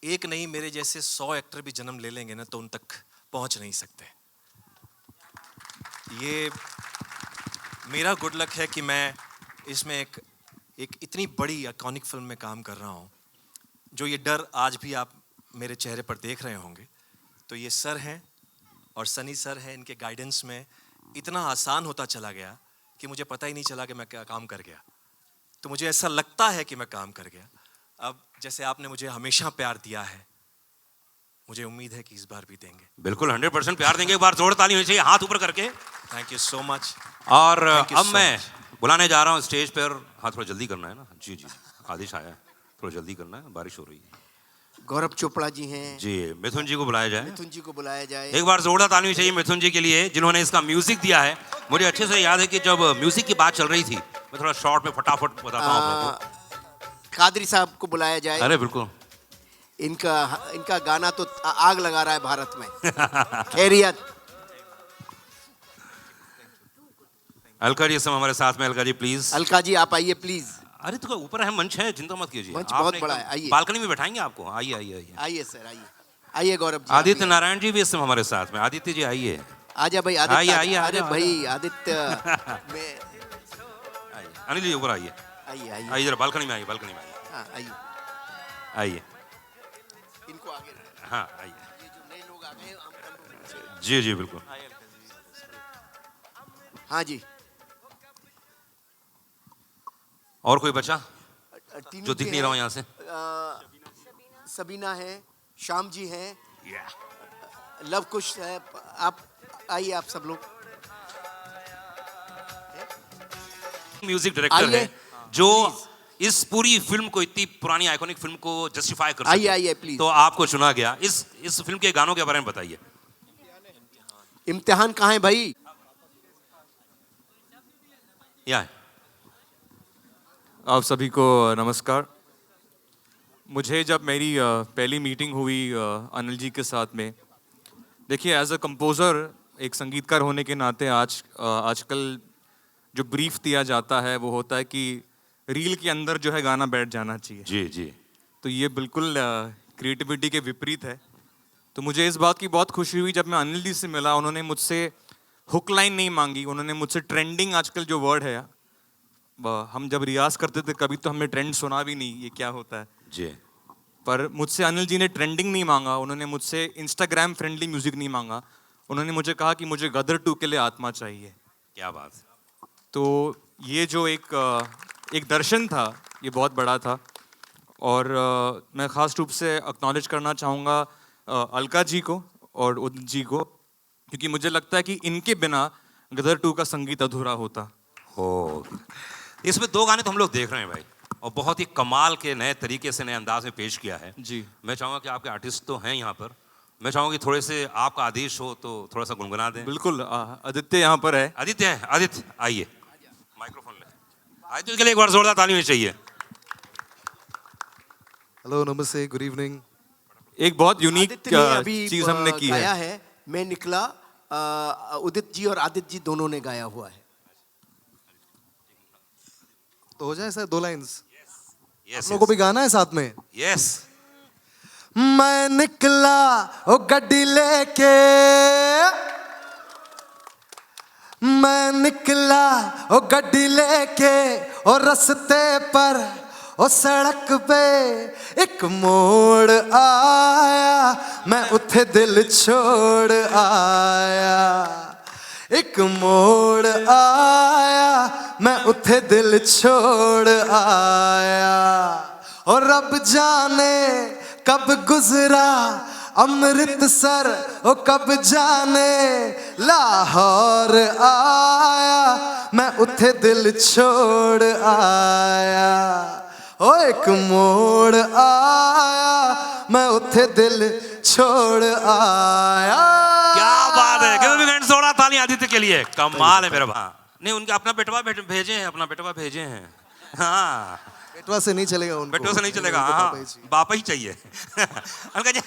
एक नहीं मेरे जैसे 100 एक्टर भी जन्म ले लेंगे ना तो उन तक पहुंच नहीं सकते। ये मेरा गुड लक है कि मैं इसमें एक इतनी बड़ी आइकॉनिक फिल्म में काम कर रहा हूँ। जो ये डर आज भी आप मेरे चेहरे पर देख रहे होंगे, तो ये सर हैं और सनी सर हैं, इनके गाइडेंस में इतना आसान होता चला गया कि मुझे पता ही नहीं चला कि मैं क्या काम कर गया। तो मुझे ऐसा लगता है कि मैं काम कर गया। अब जैसे आपने मुझे हमेशा प्यार दिया है, मुझे उम्मीद है कि इस बार भी देंगे। बिल्कुल 100% प्यार देंगे। एक बार जोर ताली होनी चाहिए, हाथ ऊपर करके। Thank you so much. और अब मैं बुलाने जा रहा हूँ स्टेज पर। हाँ थोड़ा जल्दी करना है ना। जी जी आदेश आया है, थोड़ा जल्दी करना है, बारिश हो रही है। गौरव चोपड़ा जी हैं जी, मिथुन जी को बुलाया जाए। एक बार जोरदार ताली चाहिए मिथुन जी के लिए, जिन्होंने इसका म्यूजिक दिया है। मुझे अच्छे से याद है कि जब म्यूजिक की बात चल रही थी, मैं थोड़ा शॉर्ट में फटाफट बताता हूँ आप लोगों को। कादरी साहब को बुलाया जाए। अरे बिल्कुल, इनका गाना तो आग लगा रहा है भारत में। खैरियत। अलका जी इस समय हमारे साथ में। अलका जी प्लीज। अलका जी आप आइए प्लीज। अरे तो ऊपर है, मंच है, चिंता मत कीजिए। मंच बहुत बड़ा है, आइए। बालकनी में बैठाएंगे आपको। आइए आइए आइए आइए सर, आइए गौरव जी। आदित्य नारायण जी भी इस समय हमारे साथ में। आदित्य जी आइए। आजा भाई आदित्य। आइए अरे भाई आदित्य। अनिल जी ऊपर आइए। आइए जरा बालकनी में आइए, बालकनी में आइए। हाँ आइए। आइए इनको आगे। हाँ आइए। ये जो नए लोग आ गए जी जी बिल्कुल। हाँ जी। और कोई बचा जो दिख नहीं रहा हूँ यहाँ से? सबीना है, श्याम जी हैं, लव कुश है। आप आइए, आप सब लोग। म्यूजिक डायरेक्टर है जो इस पूरी फिल्म को, इतनी पुरानी आइकॉनिक फिल्म को जस्टिफाई कर सके। आइए प्लीज। तो आपको चुना गया। इस फिल्म के गानों के बारे में बताइए। इम्तिहान कहाँ है भाई? यहाँ है। आप सभी को नमस्कार। मुझे जब मेरी पहली मीटिंग हुई अनिल जी के साथ में, देखिए एज अ कंपोज़र, एक संगीतकार होने के नाते आजकल जो ब्रीफ दिया जाता है वो होता है कि रील के अंदर जो है गाना बैठ जाना चाहिए। जी जी। तो ये बिल्कुल क्रिएटिविटी के विपरीत है। तो मुझे इस बात की बहुत खुशी हुई जब मैं अनिल जी से मिला। उन्होंने मुझसे हुक लाइन नहीं मांगी, उन्होंने मुझसे ट्रेंडिंग, आजकल जो वर्ड है, हम जब रियाज करते थे कभी तो हमने ट्रेंड सुना भी नहीं, ये क्या होता है जी। पर मुझसे अनिल जी ने ट्रेंडिंग नहीं मांगा, उन्होंने मुझसे इंस्टाग्राम फ्रेंडली म्यूजिक नहीं मांगा। उन्होंने मुझे कहा कि मुझे गदर 2 के लिए आत्मा चाहिए। क्या बात। तो ये जो एक दर्शन था, ये बहुत बड़ा था। और मैं ख़ास रूप से एक्नॉलेज करना चाहूँगा अलका जी को और उदित जी को, क्योंकि मुझे लगता है कि इनके बिना गदर 2 का संगीत अधूरा होता। हो, इसमें 2 गाने तो हम लोग देख रहे हैं भाई, और बहुत ही कमाल के नए तरीके से, नए अंदाज में पेश किया है जी। मैं चाहूँगा कि आपके आर्टिस्ट तो हैं यहाँ पर, मैं चाहूँगा कि थोड़े से आपका आदेश हो तो थोड़ा सा गुनगुना दें। बिल्कुल, आदित्य यहाँ पर है। आदित्य है, आदित्य आइए, माइक्रोफोन ले। आदित्य के लिए एक बार जोरदार ताली होनी चाहिए। हेलो, नमस्ते, गुड इवनिंग। एक बहुत यूनिक आदित्य ने अभी चीज हमने की गाया है। है, मैं निकला, उदित जी और आदित्य जी दोनों ने गाया हुआ है। तो हो जाए सर 2 लाइंस। यस, आप लोगों को भी गाना है साथ में। यस। मैं निकला ओ गड्डी लेके, मैं निकला ओ गड्डी लेके, और रस्ते पर ओ सड़क पे एक मोड़ आया, मैं उथे दिल छोड़ आया। एक मोड़ आया, मैं उथे दिल छोड़ आया, और रब जाने कब गुजरा अमृतसर, ओ कब जाने लाहौर आया, मैं उथे दिल छोड़ आया। ओ एक मोड़ आया, मैं उथे दिल छोड़ आया। क्या बात है, give a big hand, जोरदार ताली आदित्य के लिए। कमाल है मेरा भाई। नहीं, उनका अपना बेटवा भेजे हैं, अपना बेटवा भेजे हैं। हाँ, बेटवा से नहीं चलेगा उनको, बेटवा से नहीं चलेगा, उनको हाँ, पापा ही चाहिए। बापा ही चाहिए। अलका जी,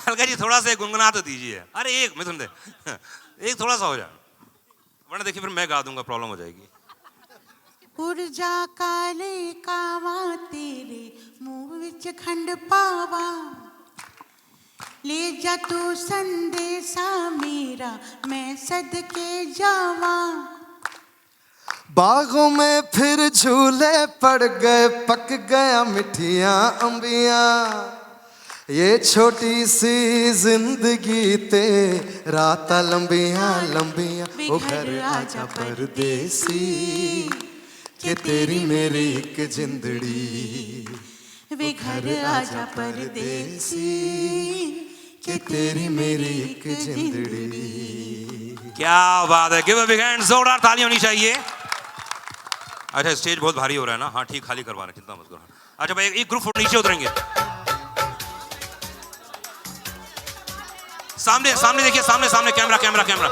अलका जी थोड़ा सा गुनगुना तो दीजिए। अरे एक मिथुन दे, एक थोड़ा सा हो जाए, वरना देखिए फिर मैं गा दूंगा, प्रॉब्लम हो जाएगी। पुरजा काले कावा तेरे मुंह विच खंड पावा, ले जा तू संदेशा मेरा, मैं सदके जावा। बागों में फिर झूले पड़ गए, पक गया मिठियां अंबियां, ये छोटी सी जिंदगी ते राता लंबियां लंबियां। ओ घर आजा परदेसी, के तेरी मेरी एक जिंदड़ी, वे घर आजा परदेसी, के तेरी मेरी एक जिंदड़ी। क्या बात है, गिव अ बिग हैंड, जोरदार ताली होनी चाहिए। अच्छा, स्टेज बहुत भारी हो रहा है ना? हाँ ठीक, खाली करवाना, चिंता मत करो। अच्छा भाई, एक ग्रुप फोटो नीचे उतरेंगे। सामने सामने देखिए, सामने सामने, कैमरा कैमरा कैमरा।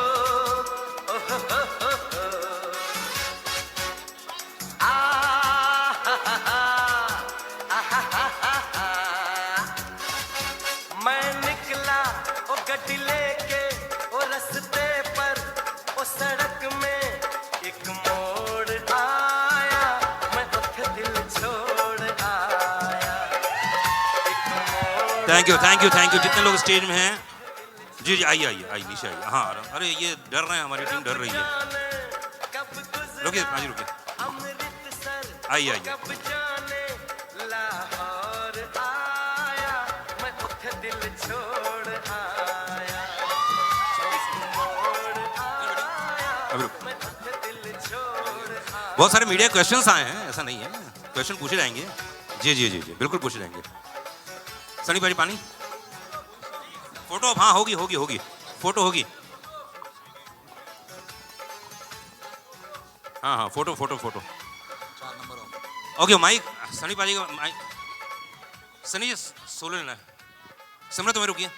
मैं निकला ओ गड्डी लेके, ओ रस्ते पर ओ सड़क में एक मोड़ आया, मैं उठ दिल छोड़ आया। Thank you thank you thank you. जितने लोग स्टेज में हैं, जी जी आइए आइए आइए, नीचे आइए। हाँ, अरे ये डर रहे हैं, हमारी टीम डर रही है। रुकिए, हाँ जी रुकिए, आइए आइए। लाहौर आया, मैं उठ दिल छोड़ आया। अभी रुक। बहुत सारे मीडिया क्वेश्चंस आए हैं, ऐसा नहीं है, क्वेश्चन पूछे जाएंगे। जी जी जी जी, बिल्कुल पूछे जाएंगे। सनी भाई पानी, फोटो, हाँ होगी होगी होगी, फोटो होगी। हाँ हाँ, photo photo photo. Okay, mike Sunny paaji का माइक। सनी जी सोलो लेना है। सिमरन तुम्हें रुकिए।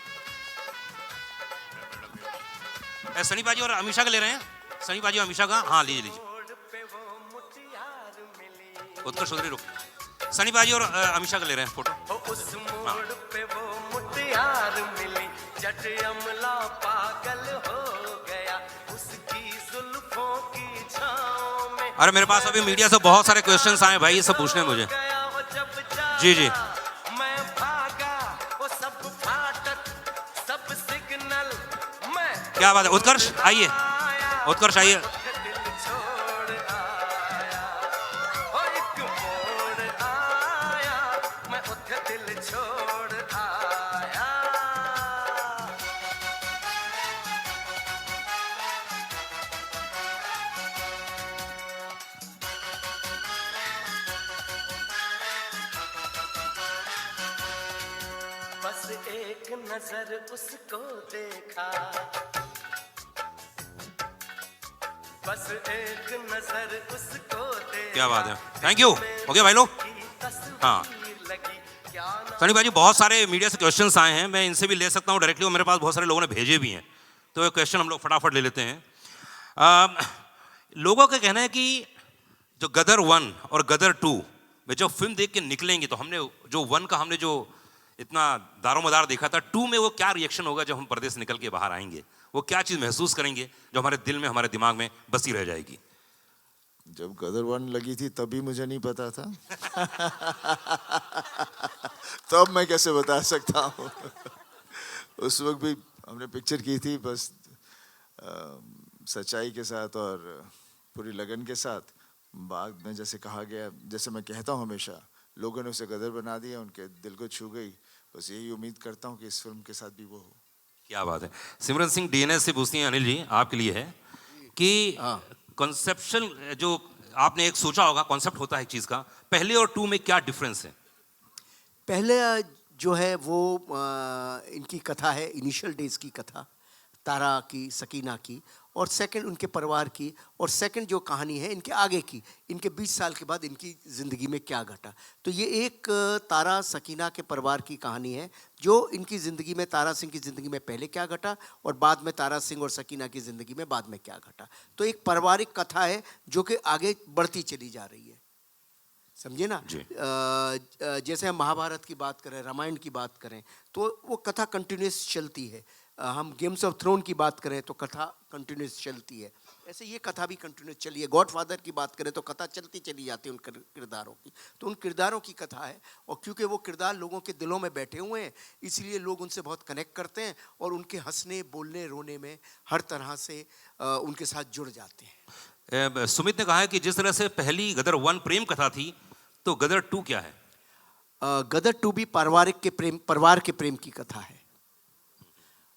सनी पाजी और अमीषा का ले रहे हैं, सनी पाजी और अमीषा का। हाँ लीजिए लीजिए। उत्कर्ष चौधरी रुक। सनी पाजी और अमीषा का ले रहे हैं फोटो। उस मोड़ पे वो मुटियार मिली, जट अमला पागल हो गया उसकी जुल्फों की छांव में। अरे मेरे पास अभी मीडिया से बहुत सारे क्वेश्चंस आए भाई, ये सब पूछने हैं मुझे। जी जी, मैं भागा वो सब फाटक, सब सिग्नल मैं। क्या बात है, उत्कर्ष आइए, उत्कर्ष आइए। बस एक नजर उसको देखा, बस एक नजर उसको देखा। क्या बात है, थैंक यू। हो गया भाई लोग? हाँ सनी भाई जी, बहुत सारे मीडिया से क्वेश्चंस आए हैं, मैं इनसे भी ले सकता हूँ डायरेक्टली, और मेरे पास बहुत सारे लोगों ने भेजे भी हैं, तो ये क्वेश्चन हम लोग फटाफट ले लेते हैं। लोगों का कहना है कि जो गदर 1 और गदर 2 में जो फिल्म देख के निकलेंगे, तो हमने जो 1 का हमने जो इतना दारोमदार देखा था, 2 में वो क्या रिएक्शन होगा जब हम पर्दे से निकल के बाहर आएंगे, वो क्या चीज़ महसूस करेंगे जो हमारे दिल में, हमारे दिमाग में बसी रह जाएगी? जब गदर 1 लगी थी तभी मुझे नहीं पता था। तब मैं कैसे बता सकता हूँ। उस वक्त भी हमने पिक्चर की थी बस सच्चाई के साथ और पूरी लगन के साथ। बाद में जैसे कहा गया, जैसे मैं कहता हूँ हमेशा, लोगों ने उसे गदर बना दिया, उनके दिल को छू गई। बस यही उम्मीद करता हूँ कि इस फिल्म के साथ भी वो हो। क्या बात है। सिमरन सिंह डीएनएस से पूछती हैं, अनिल जी आपके लिए है कि कॉन्सेप्शन जो आपने एक सोचा होगा, कॉन्सेप्ट होता है एक चीज़ का, पहले और 2 में क्या डिफरेंस है? पहले जो है वो इनकी कथा है, इनिशियल डेज की कथा, तारा की, सकीना की, और सेकंड उनके परिवार की, और सेकंड जो कहानी है इनके आगे की, इनके 20 साल के बाद इनकी ज़िंदगी में क्या घटा। तो ये एक तारा सकीना के परिवार की कहानी है, जो इनकी ज़िंदगी में, तारा सिंह की ज़िंदगी में पहले क्या घटा, और बाद में तारा सिंह और सकीना की ज़िंदगी में बाद में क्या घटा। तो एक पारिवारिक कथा है जो कि आगे बढ़ती चली जा रही है, समझे ना। जैसे हम महाभारत की बात करें, रामायण की बात करें, तो वो कथा कंटिन्यूस चलती है। हम गेम्स ऑफ थ्रोन की बात करें तो कथा कंटिन्यूस चलती है, ऐसे ये कथा भी कंटिन्यूस चली है। गॉडफादर की बात करें तो कथा चलती चली जाती है उन किरदारों की, तो उन किरदारों की कथा है। और क्योंकि वो किरदार लोगों के दिलों में बैठे हुए हैं, इसलिए लोग उनसे बहुत कनेक्ट करते हैं और उनके हंसने, बोलने, रोने में हर तरह से उनके साथ जुड़ जाते हैं। सुमित ने कहा है कि जिस तरह से पहली गदर 1 प्रेम कथा थी, तो गदर 2 क्या है? गदर 2 भी परिवार के प्रेम की कथा है।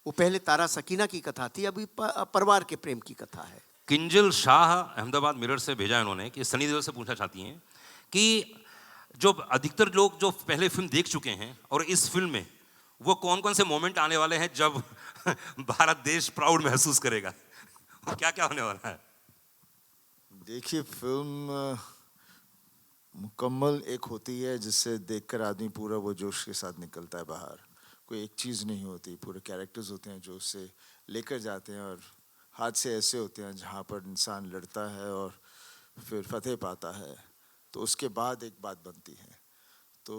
वो पहले तारा सकीना की कथा थी, अभी परिवार के प्रेम की कथा है। किंजल शाह अहमदाबाद मिरर से भेजा है उन्होंने कि सनी देओल से पूछना चाहती हैं कि जो अधिकतर लोग जो पहले फिल्म देख चुके हैं और इस फिल्म में वो कौन कौन से मोमेंट आने वाले हैं जब भारत देश प्राउड महसूस करेगा, क्या क्या होने वाला है? देखिए, फिल्म मुकम्मल एक होती है जिससे देखकर आदमी पूरा वो जोश के साथ निकलता है बाहर। कोई एक चीज़ नहीं होती, पूरे कैरेक्टर्स होते हैं जो उससे लेकर जाते हैं, और हादसे ऐसे होते हैं जहाँ पर इंसान लड़ता है और फिर फतेह पाता है, तो उसके बाद एक बात बनती है। तो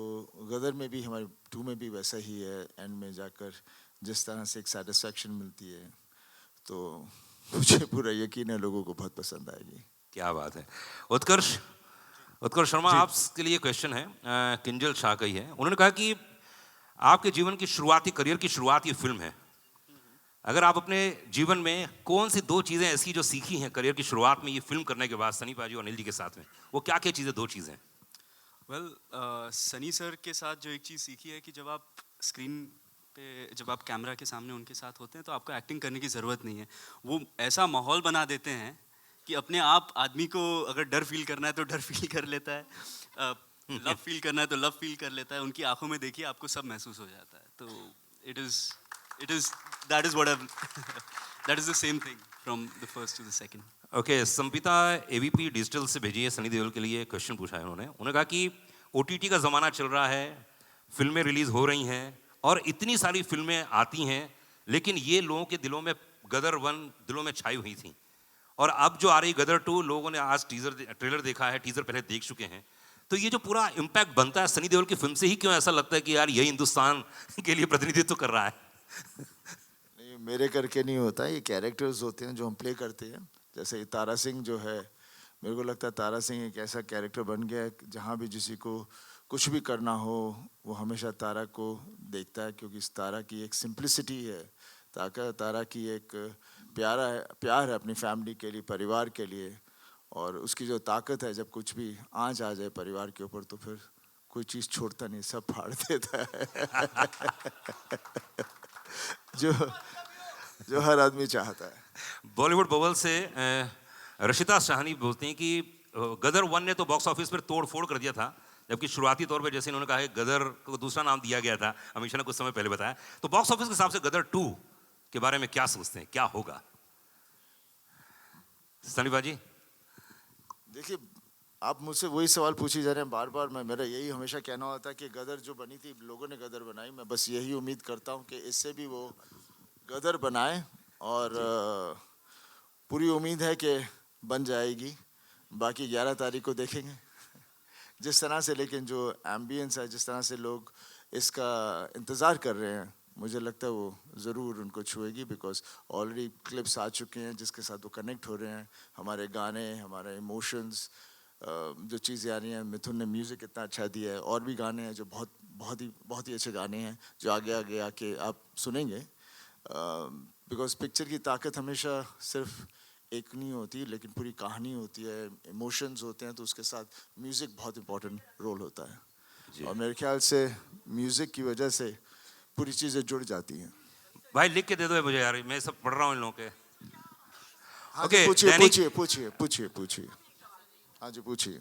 गदर में भी, हमारे 2 में भी वैसा ही है। एंड में जाकर जिस तरह से एक सेटिस्फैक्शन मिलती है, तो मुझे पूरा यकीन है लोगों को बहुत पसंद आएगी। क्या बात है। उत्कर्ष शर्मा, आपके लिए क्वेश्चन है, किंजल शाह का ही है। उन्होंने कहा कि आपके जीवन की शुरुआती, करियर की शुरुआत ये फिल्म है। अगर आप अपने जीवन में कौन सी 2 चीज़ें ऐसी जो सीखी हैं करियर की शुरुआत में ये फिल्म करने के बाद, सनी पाजी और अनिल जी के साथ में, वो क्या क्या चीज़ें, 2 चीज़ें? वेल, सनी सर के साथ जो एक चीज़ सीखी है कि जब आप स्क्रीन पे, जब आप कैमरा के सामने उनके साथ होते हैं तो आपको एक्टिंग करने की ज़रूरत नहीं है। वो ऐसा माहौल बना देते हैं कि अपने आप आदमी को अगर डर फील करना है तो डर फील कर लेता है, लव फील करना है तो लव फील कर लेता है। उनकी आंखों में देखिए आपको सब महसूस हो जाता है। तो that is what that is the same thing from the first to the second. Okay, Sampita ABP digital से भेजी है, सनी देओल के लिए क्वेश्चन पूछा है उन्होंने कहा कि ओटीटी का ज़माना चल रहा है, फिल्में रिलीज़ हो रही हैं और इतनी सारी फिल्में आती हैं, लेकिन ये लोगों के दिलों में गदर 1 दिलों में छाई हुई थी, और अब जो आ रही गदर 2, लोगों ने आज ट्रेलर देखा है, टीज़र पहले देख चुके हैं, तो ये जो पूरा इम्पैक्ट बनता है सनी देओल की फिल्म से ही, क्यों ऐसा लगता है कि यार यही हिंदुस्तान के लिए प्रतिनिधित्व कर रहा है? नहीं, मेरे करके नहीं होता, ये कैरेक्टर्स होते हैं जो हम प्ले करते हैं। जैसे तारा सिंह जो है, मेरे को लगता है तारा सिंह एक ऐसा कैरेक्टर बन गया है, जहाँ भी किसी को कुछ भी करना हो वो हमेशा तारा को देखता है, क्योंकि इस तारा की एक सिंप्लिसिटी है, तारा की एक प्यार है अपनी फैमिली के लिए, परिवार के लिए, और उसकी जो ताकत है, जब कुछ भी आँच आ जाए परिवार के ऊपर तो फिर कोई चीज़ छोड़ता नहीं, सब फाड़ देता है। जो हर आदमी चाहता है। बॉलीवुड बबल से रशिता शाहनी बोलती हैं कि गदर 1 ने तो बॉक्स ऑफिस पर तोड़ फोड़ कर दिया था, जबकि शुरुआती तौर पे जैसे इन्होंने कहा है गदर को दूसरा नाम दिया गया था, अमीषा ने कुछ समय पहले बताया, तो बॉक्स ऑफिस के हिसाब से गदर 2 के बारे में क्या सोचते हैं, क्या होगा? सनी बाजी। देखिए, आप मुझसे वही सवाल पूछी जा रहे हैं बार बार। मेरा यही हमेशा कहना होता है कि गदर जो बनी थी, लोगों ने गदर बनाई, मैं बस यही उम्मीद करता हूँ कि इससे भी वो गदर बनाए, और पूरी उम्मीद है कि बन जाएगी। बाकी 11 तारीख को देखेंगे जिस तरह से, लेकिन जो एम्बियंस है, जिस तरह से लोग इसका इंतज़ार कर रहे हैं, मुझे लगता है वो ज़रूर उनको छुएगी, बिकॉज ऑलरेडी क्लिप्स आ चुके हैं जिसके साथ वो कनेक्ट हो रहे हैं। हमारे गाने, हमारे इमोशंस, जो चीज़ें आ रही हैं, मिथुन ने म्यूज़िक इतना अच्छा दिया है, और भी गाने हैं जो बहुत ही अच्छे गाने हैं जो आगे आगे आके आप सुनेंगे। बिकॉज पिक्चर की ताकत हमेशा सिर्फ एक नहीं होती, लेकिन पूरी कहानी होती है, इमोशंस होते हैं, तो उसके साथ म्यूज़िक बहुत इंपॉर्टेंट रोल होता है। और मेरे ख्याल से म्यूज़िक की वजह से पूरी चीज़ें जुड़ जाती हैं। भाई लिख के दे दो मुझे यार, मैं सब पढ़ रहा हूँ इन लोगों के। हाँ ओके, पूछिए दैनिक- पूछिए पूछिए पूछिए पूछिए हाँ जी पूछिए।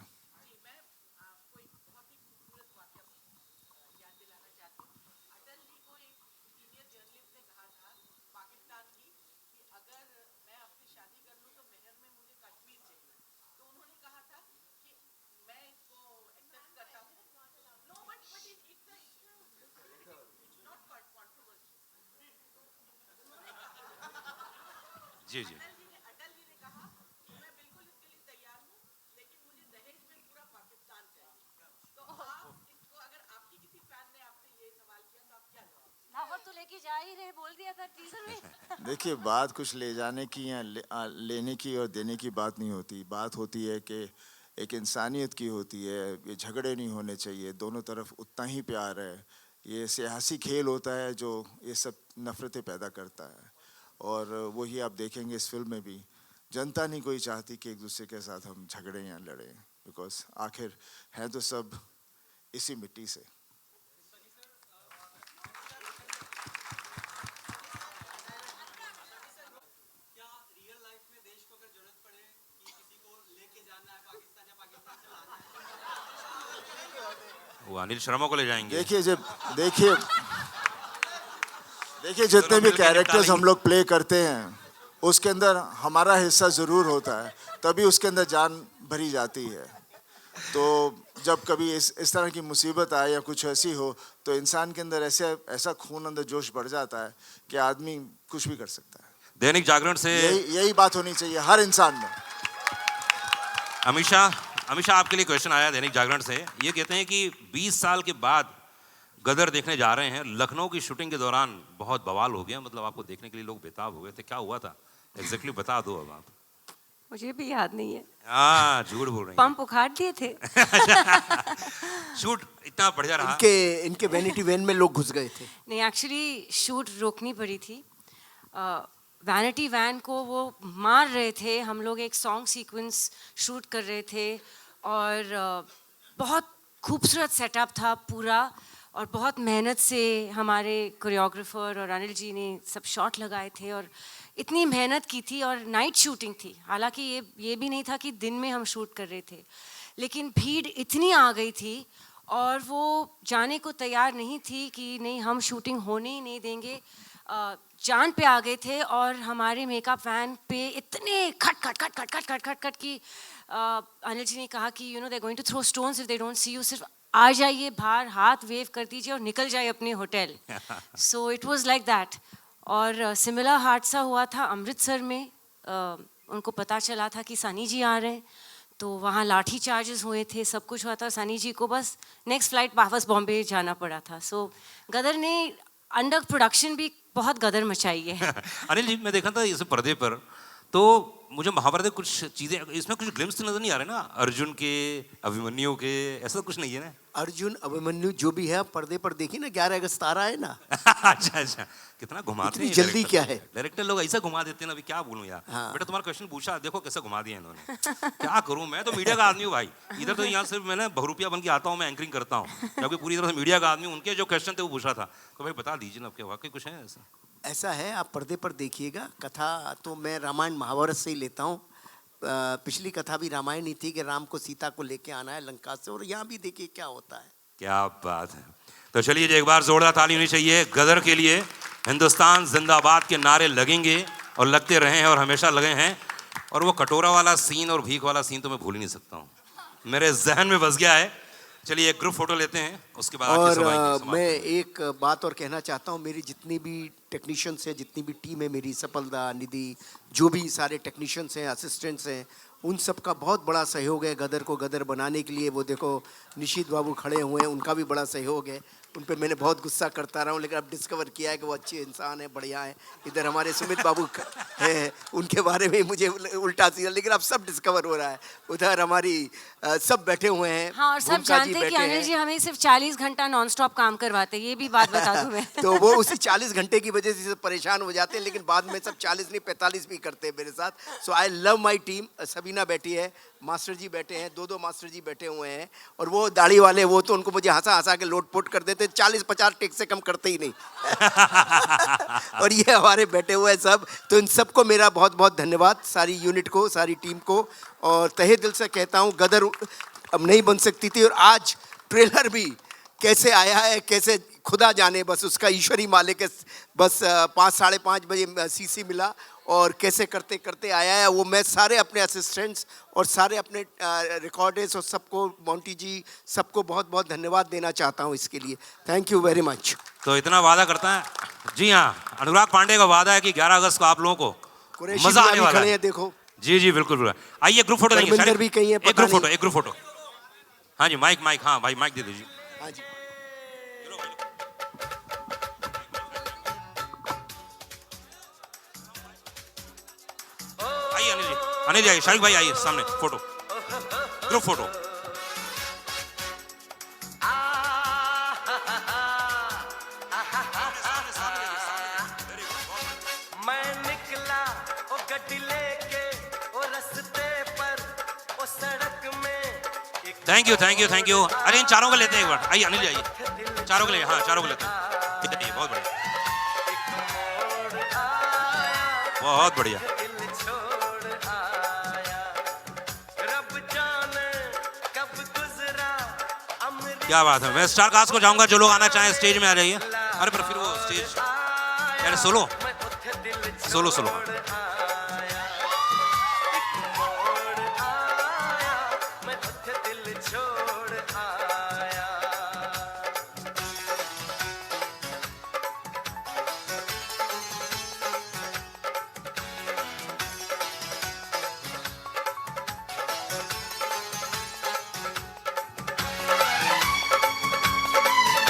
जी जी। तो लेके जा ही रहे, बोल दिया था टीजर में। देखिए, बात कुछ ले जाने की या लेने की और देने की बात नहीं होती। बात होती है कि एक इंसानियत की होती है। ये झगड़े नहीं होने चाहिए, दोनों तरफ उतना ही प्यार है। ये सियासी खेल होता है जो ये सब नफ़रतें पैदा करता है, और वही आप देखेंगे इस फिल्म में भी। जनता नहीं कोई चाहती कि एक दूसरे के साथ हम झगड़ें या लड़ें, बिकॉज आखिर हैं तो सब इसी मिट्टी से। वो अनिल शर्मा को ले जाएंगे। देखिए जितने भी कैरेक्टर्स हम लोग प्ले करते हैं, उसके अंदर हमारा हिस्सा ज़रूर होता है, तभी उसके अंदर जान भरी जाती है। तो जब कभी इस तरह की मुसीबत आए या कुछ ऐसी हो, तो इंसान के अंदर ऐसा खून अंदर जोश बढ़ जाता है कि आदमी कुछ भी कर सकता है। दैनिक जागरण से यही बात होनी चाहिए हर इंसान में। अमीषा आपके लिए क्वेश्चन आया दैनिक जागरण से। ये कहते हैं कि 20 साल के बाद गदर देखने जा रहे हैं। लखनऊ की शूटिंग के दौरान बहुत बवाल हो गया, मतलब आपको देखने के लिए लोग बेताब हो गए थे, क्या हुआ था एग्जैक्टली बता दो अब आप। मुझे भी याद नहीं है। हाँ, झूठ बोल रही हैं। पंप उखाड़ दिए थे। शूट इतना बढ़िया रहा। इनके वैनिटी वैन में लोग घुस गए थे। नहीं, एक्चुअली शूट रोकनी पड़ी थी। वैनिटी वैन को वो मार रहे थे। हम लोग एक सॉन्ग सीक्वेंस शूट कर रहे थे, और बहुत खूबसूरत सेटअप था पूरा, और बहुत मेहनत से हमारे कोरियोग्राफर और अनिल जी ने सब शॉट लगाए थे, और इतनी मेहनत की थी, और नाइट शूटिंग थी। हालांकि ये भी नहीं था कि दिन में हम शूट कर रहे थे, लेकिन भीड़ इतनी आ गई थी और वो जाने को तैयार नहीं थी कि नहीं, हम शूटिंग होने ही नहीं देंगे। जान पे आ गए थे, और हमारे मेकअप वैन पे इतने खट की अनिल जी ने कहा कि you know they going to throw stones if they don't see you, सिर्फ आ जाइए बाहर, हाथ वेव कर दीजिए और निकल जाइए अपने hotel. So it was like that. और सिमिलर हादसा हुआ था अमृतसर में। उनको पता चला था कि सनी जी आ रहे हैं, तो वहाँ लाठी चार्जेस हुए थे, सब कुछ हुआ था। सनी जी को बस नेक्स्ट फ्लाइट वापस बॉम्बे जाना पड़ा था। सो गदर ने अंडर प्रोडक्शन भी बहुत गदर मचाई है। अनिल जी, मैं देखा था इस पर्दे पर, तो मुझे महाभारत में कुछ चीजें, इसमें कुछ ग्लिम्स नजर नहीं आ रहे ना, अर्जुन के, अभिमन्यु के, ऐसा कुछ नहीं है ना? अर्जुन अभिमन्यु जो भी है पर्दे पर देखिए ना, 11 अगस्त आ रहा है ना। अच्छा, कितना घुमाते हैं जल्दी क्या है। डायरेक्टर लोग ऐसा घुमा देते हैं ना, अभी क्या बोलूं यार। हाँ। बेटा तुम्हारा क्वेश्चन पूछा, देखो कैसे घुमा दिया इन्होंने। क्या करूं, मैं तो मीडिया का आदमी हूँ भाई। इधर तो यहाँ सिर्फ मैं बहुरूपिया बन के आता हूँ, मैं एंकरिंग करता हूँ, क्योंकि पूरी तरह से मीडिया का आदमी। उनके जो क्वेश्चन थे वो पूछा था, तो भाई बता दीजिए ना, आपके वाकई कुछ है ऐसा? ऐसा है, आप पर्दे पर देखिएगा। कथा तो मैं रामायण महाभारत से ही लेता हूँ। पिछली कथा भी रामायण ही थी कि राम को सीता को लेके आना है लंका से, और यहाँ भी देखिए क्या होता है। क्या बात है। तो चलिए जी, एक बार जोरदार ताली होनी चाहिए गदर के लिए। हिंदुस्तान जिंदाबाद के नारे लगेंगे और लगते रहे हैं और हमेशा लगे हैं। और वो कटोरा वाला सीन और भीख वाला सीन तो मैं भूल ही नहीं सकता हूँ, मेरे जहन में बस गया है। चलिए एक ग्रुप फोटो लेते हैं, उसके बाद और मैं एक बात और कहना चाहता हूँ, मेरी जितनी भी टेक्नीशियंस हैं, जितनी भी टीम है मेरी, सफलदा, निधि, जो भी सारे टेक्नीशियंस हैं, असिस्टेंट्स हैं, उन सब का बहुत बड़ा सहयोग है गदर को गदर बनाने के लिए। वो देखो निशित बाबू खड़े हुए हैं, उनका भी बड़ा सहयोग है। उन पे मैंने बहुत गुस्सा करता रहा हूँ, लेकिन अब डिस्कवर किया है कि वो अच्छे इंसान है, बढ़िया है। इधर हमारे सुमित बाबू है, उनके बारे में मुझे उल्टा सीधा, लेकिन अब सब डिस्कवर हो रहा है। उधर हमारी सब बैठे हुए हैं। हाँ, और सब जानते हैं कि अनिल जी हमें सिर्फ 40 घंटा नॉन स्टॉप काम करवाते हैं, ये भी बात बता दूं मैं। तो वो उसी 40 घंटे की वजह से परेशान हो जाते हैं, लेकिन बाद में सब 40 नहीं 45 भी करते हैं मेरे साथ। So I love my team. Sabina बैठी है, मास्टर जी बैठे हैं, दो मास्टर जी बैठे हुए हैं, और वो दाढ़ी वाले, वो तो उनको मुझे हंसा हंसा के लोटपोट कर देते, 40-50 टेक से कम करते ही नहीं। और ये हमारे बैठे हुए हैं सब। तो इन सबको मेरा बहुत बहुत धन्यवाद, सारी यूनिट को, सारी टीम को। और तहे दिल से कहता हूँ, गदर अब नहीं बन सकती थी, और आज ट्रेलर भी कैसे आया है, कैसे खुदा जाने, बस उसका ईश्वरी मालिक है। बस 5-5:30 बजे सीसी मिला और कैसे करते करते आया है वो। मैं सारे अपने असिस्टेंट्स और सारे अपने रिकॉर्डर्स और सबको, मोंटी जी, सबको बहुत बहुत धन्यवाद देना चाहता हूँ इसके लिए। Thank you very much. तो इतना वादा करता है जी। हाँ, अनुराग पांडे का वादा है कि 11 अगस्त को आप लोगों को मजा आने वाला है। देखो जी जी, बिल्कुल बिल्कुल। आइए ग्रुप फोटो देंगे, भी कहीं है, एक ग्रुप फोटो। हाँ जी, माइक, हाँ भाई माइक दे दीजिए। हाँ जी, आइए अनिल जी आइए, शारिक भाई आइए सामने, फोटो, ग्रुप फोटो। मैं निकला ओ गड्डी लेके ओ रस्ते पर ओ सड़क में। Thank you. अरे इन चारों को लेते हैं एक बार। आइए अनिल जी आइए, चारों को ले, हाँ चारों को लेते हैं। बहुत बढ़िया, बहुत बढ़िया। क्या बात है। मैं स्टार कास्ट को चाहूंगा, जो लोग आना चाहें स्टेज में आ जाइए। अरे पर फिर वो स्टेज यार सोलो।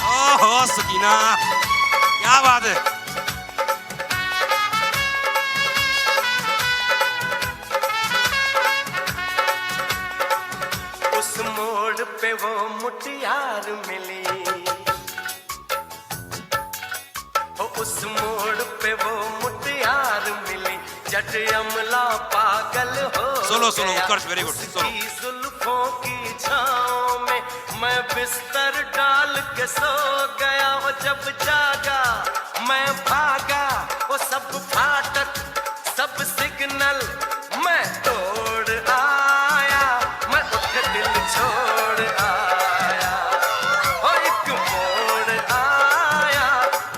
ओहो सकीना, क्या बात है। उस मोड़ पे वो मुटियार मिली, उस मोड़ पे वो मुटियार मिली, जट अमला पागल हो। सोलो उत्कर्ष, वेरी गुड। जुल्फों की छांव में मैं बिस्तर डाल के सो गया। वो जब जागा मैं भागा, वो सब फाटक सब सिग्नल मैं तोड़ आया। मैं उठ दिल छोड़ आया, ओ एक मोड़ आया।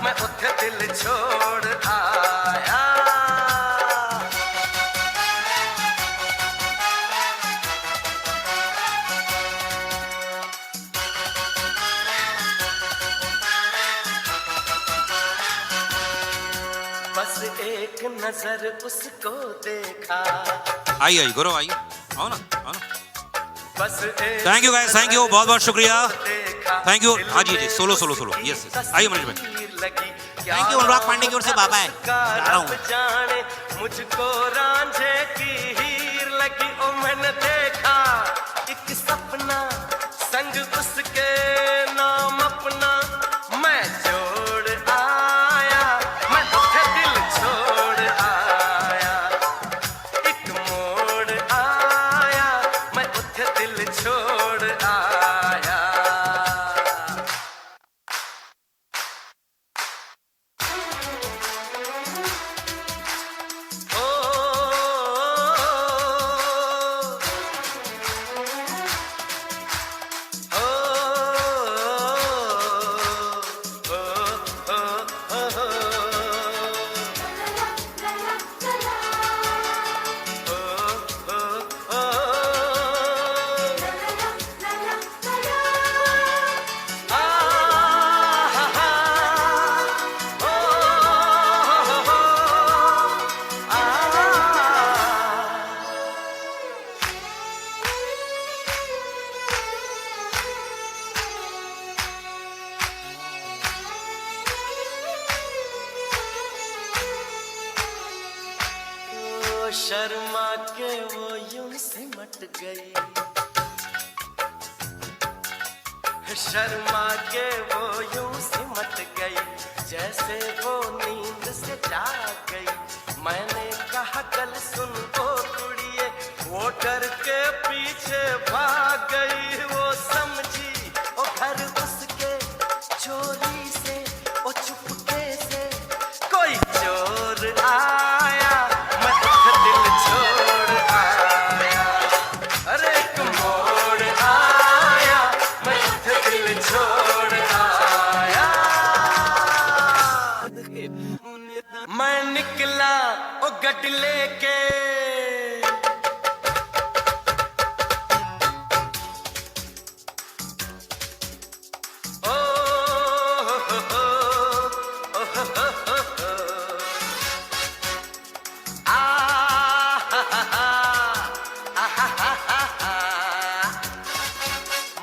मैं उठ दिल छोड़ आया। बस एक नजर उसको देखा। आइए गौरव आइए, आओ ना। बस thank you guys, thank you, बहुत बहुत शुक्रिया। Thank you. हाँ जी, सोलो यस। आइए मनीष भाई। थैंक यू अनुराग पांडे की ओर से। बाबा है जाने मुझको रांझे की हीर लगी। ओ मैंने देखा एक सपना, संग उसके नाम अपना मैं जोड़ आया। मैं उठ दिल छोड़ आया, एक मोड़ आया। मैं उठ दिल छोड़ आया। ओ शर्मा के वो यूं सिमट गई, शर्मा के वो यूं सिमट गई, जैसे वो नींद से जाग गई। मैंने कहा कल सुन ओ कुड़िए, वो डर के पीछे भाग गई। वो समझी ओ घर उसके चोरी से, ओ चुपके से कोई चोर आया, मैं दिल छोड़ आया। अरे एक मोड़ आया, मैं दिल छोड़ आया। मैं निकला ओ गट लेके, ओ हो हो हो, ओ हो हो हो हो। आ हा हा हा, आ हा हा हा हा।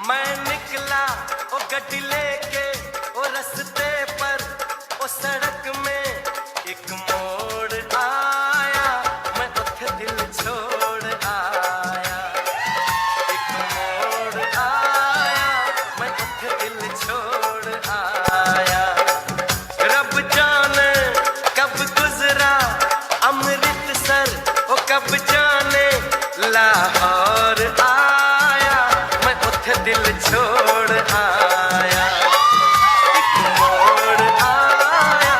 मैं निकला ओ गड्डी लेके, ओ रस्ते पर ओ सड़क में एक मोड़ आया, मैं उठ दिल छोड़ आया। एक मोड़ आया, मैं उठ दिल छोड़ आया। रब जाने कब गुजरा अमृतसर, ओ कब जाने लाहौर आया, मैं उठ दिल छोड़ आया। एक मोड़ आया,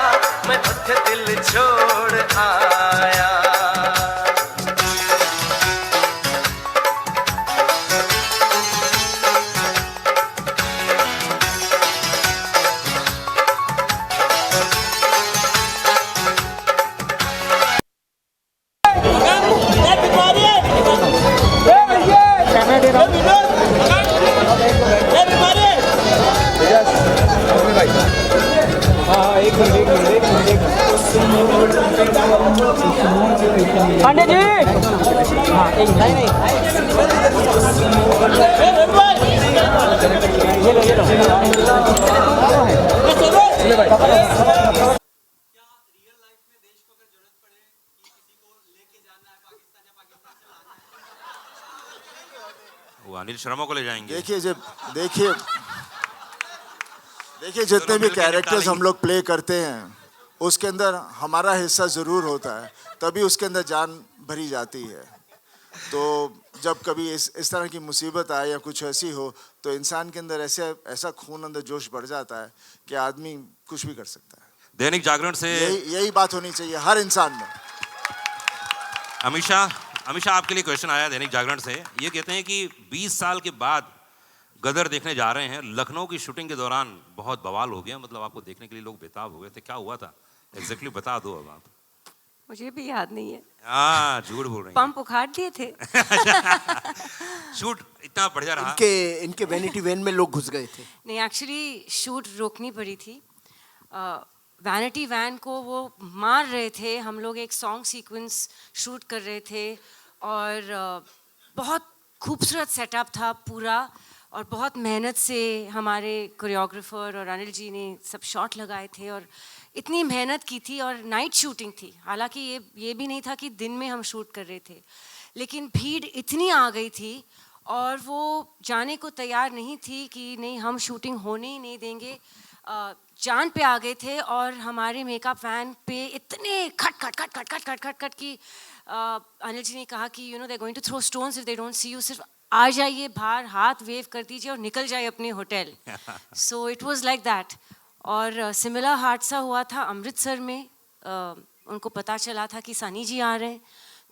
मैं उठ दिल छोड़ आया। वो अनिल शर्मा को ले जाएंगे। देखिए जब देखिए देखिए जितने भी कैरेक्टर्स हम लोग प्ले करते हैं उसके अंदर हमारा हिस्सा ज़रूर होता है, तभी उसके अंदर जान भरी जाती है। तो जब कभी इस तरह की मुसीबत आए या कुछ ऐसी हो तो इंसान के अंदर ऐसा खून अंदर जोश बढ़ जाता है कि आदमी कुछ भी कर सकता है। दैनिक जागरण से यही बात होनी चाहिए हर इंसान में। अमीषा आपके लिए क्वेश्चन आया दैनिक जागरण से। ये कहते हैं कि 20 साल के बाद गदर देखने जा रहे हैं। लखनऊ की शूटिंग के दौरान बहुत बवाल हो गया, मतलब आपको देखने के लिए लोग बेताब हो गए थे। क्या हुआ था एग्जैक्टली बता दो अब आप। मुझे भी याद नहीं है। हाँ झूठ बोल रहे हैं। पंप उखाड़ दिए थे। शूट इतना बढ़िया रहा। इनके वैनिटी वैन में लोग घुस गए थे। नहीं, एक्चुअली शूट रोकनी पड़ी थी। वैनिटी वैन को वो मार रहे थे। हम लोग एक सॉन्ग सीक्वेंस शूट कर रहे थे और बहुत खूबसूरत सेटअप था पूरा, और बहुत मेहनत से हमारे कोरियोग्राफर और अनिल जी ने सब शॉट लगाए थे और इतनी मेहनत की थी। और नाइट शूटिंग थी, हालांकि ये भी नहीं था कि दिन में हम शूट कर रहे थे, लेकिन भीड़ इतनी आ गई थी और वो जाने को तैयार नहीं थी कि नहीं हम शूटिंग होने ही नहीं देंगे। जान पे आ गए थे और हमारे मेकअप वैन पे इतने खट की अनिल जी ने कहा कि you know they going to throw stones if they don't see you, सिर्फ आ जाइए बाहर, हाथ वेव कर दीजिए और निकल जाइए अपने hotel. So it was like that. और सिमिलर हादसा हुआ था अमृतसर में। उनको पता चला था कि सनी जी आ रहे हैं,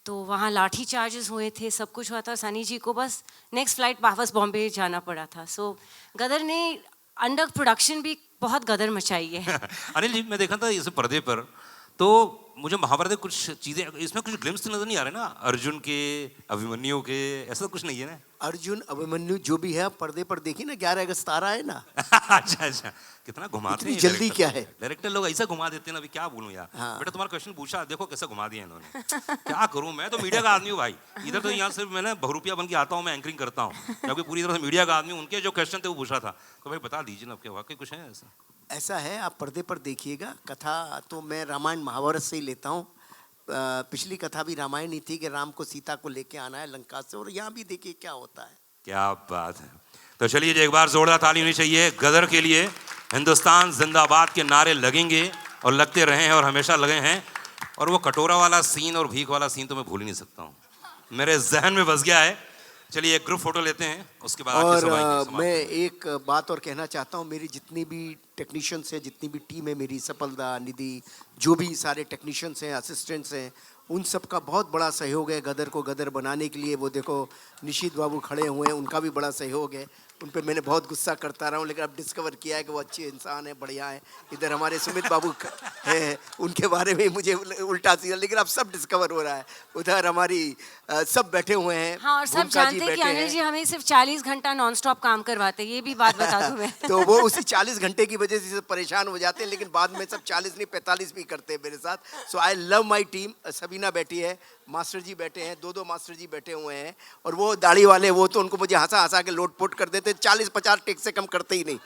तो वहाँ लाठी चार्जेस हुए थे, सब कुछ हुआ था। सनी जी को बस नेक्स्ट फ्लाइट वापस बॉम्बे जाना पड़ा था। सो गदर ने अंडर प्रोडक्शन भी बहुत गदर मचाई है। अनिल जी मैं देखा था इस पर्दे पर, तो मुझे महाभारत में कुछ चीजें इसमें कुछ ग्लिम्स नजर नहीं आ रहे ना, अर्जुन के, अभिमन्यु के, ऐसा कुछ नहीं है ना। अर्जुन अभिमन्यु जो भी है पर्दे पर देखिए ना, 11 अगस्त आ रहा है ना। अच्छा कितना घुमाते हैं जल्दी क्या है डायरेक्टर लोग, ऐसा घुमा देते हैं ना। अभी क्या बोलूं यार। हाँ। बेटा तुम्हारा क्वेश्चन पूछा, देखो कैसे घुमा दिया इन्होंने। क्या करूं, मैं तो मीडिया का आदमी हूँ भाई। इधर तो यहाँ सिर्फ मैंने बहुरुपिया बन के आता हूँ, मैं एंकरिंग करता हूँ, क्योंकि पूरी तरह से मीडिया का आदमी। उनके जो क्वेश्चन थे वो पूछा था, तो भाई बता दीजिए ना, आपके वाकई कुछ है ऐसा? ऐसा है, आप पर्दे पर देखिएगा। कथा तो मैं रामायण महाभारत से ही लेता हूँ। पिछली कथा भी रामायण ही थी कि राम को सीता को लेके आना है लंका से, और यहाँ भी देखिए क्या होता है। क्या बात है। तो चलिए एक बार जोरदार ताली होनी चाहिए गदर के लिए। हिंदुस्तान जिंदाबाद के नारे लगेंगे और लगते रहे हैं और हमेशा लगे हैं। और वो कटोरा वाला सीन और भीख वाला सीन तो मैं भूल ही नहीं सकता हूँ, मेरे जहन में बस गया है। चलिए एक ग्रुप फोटो लेते हैं, उसके बाद और मैं एक बात और कहना चाहता हूँ, मेरी जितनी भी टेक्नीशियंस हैं, जितनी भी टीम है मेरी, सफलदा, निधि, जो भी सारे टेक्नीशियंस हैं, असिस्टेंट्स हैं, उन सब का बहुत बड़ा सहयोग है गदर को गदर बनाने के लिए। वो देखो निशीत बाबू खड़े हुए हैं, उनका भी बड़ा सहयोग है। उन पे मैंने बहुत गुस्सा करता रहा हूँ, लेकिन अब डिस्कवर किया है कि वो अच्छे इंसान है, बढ़िया है। इधर हमारे सुमित बाबू है, उनके बारे में मुझे उल्टा सीधा, लेकिन अब सब डिस्कवर हो रहा है। उधर हमारी सब बैठे हुए हैं। हाँ, और सब जानते हैं कि अनिल जी हमें सिर्फ 40 घंटा नॉन स्टॉप काम करवाते हैं, ये भी बात बता दूं मैं। तो वो उसी 40 घंटे की वजह से परेशान हो जाते हैं, लेकिन बाद में सब 40 नहीं 45 भी करते हैं मेरे साथ। So I love my team. Sabina बैठी है, मास्टर जी बैठे हैं, दो मास्टर जी बैठे हुए हैं, और वो दाढ़ी वाले, वो तो उनको मुझे हंसा हंसा के लोट पोट कर देते, 40-50 टेक से कम करते ही नहीं।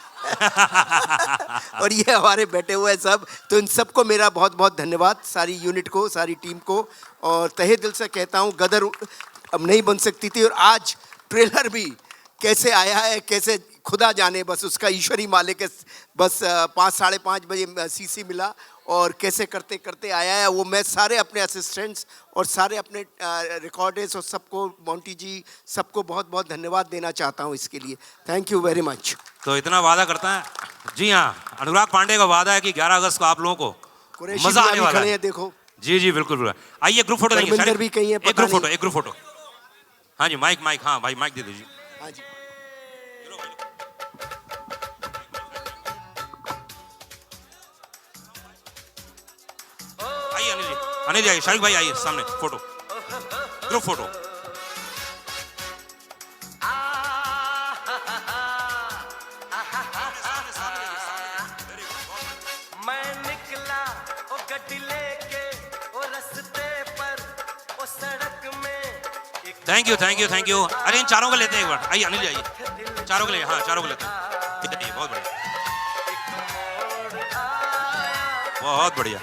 और ये हमारे बैठे हुए हैं सब। तो इन सबको मेरा बहुत बहुत धन्यवाद, सारी यूनिट को, सारी टीम को। और तहे दिल से कहता हूँ गदर अब नहीं बन सकती थी, और आज ट्रेलर भी कैसे आया है, कैसे खुदा जाने, बस उसका ईश्वरी मालिक है। बस 5-5:30 बजे सीसी मिला और कैसे करते करते आया है वो। मैं सारे अपने असिस्टेंट्स और सारे अपने रिकॉर्डर्स और सबको, मोंटी जी, सबको बहुत बहुत धन्यवाद देना चाहता हूँ इसके लिए। Thank you very much. तो इतना वादा करता है जी हाँ, अनुराग पांडे का वादा है कि 11 अगस्त को आप लोगों को मजा आने वाला है। देखो जी जी बिल्कुल। आइए ग्रुप फोटो देखिए, भी कहीं है, एक ग्रुप फोटो। हाँ जी, माइक, हाँ भाई माइक दे दीजिए। हाँ जी। आइए अनिल जी आइए, शाहिद भाई आइए सामने, फोटो, ग्रुप फोटो। मैं निकला ओ गड्डी लेके ओ रस्ते पर ओ सड़क में। Thank you. अरे इन चारों को लेते हैं एक बार। आइए अनिल जी आइए, चारों को ले, हाँ चारों को लेते हैं। बहुत बढ़िया, बहुत बढ़िया।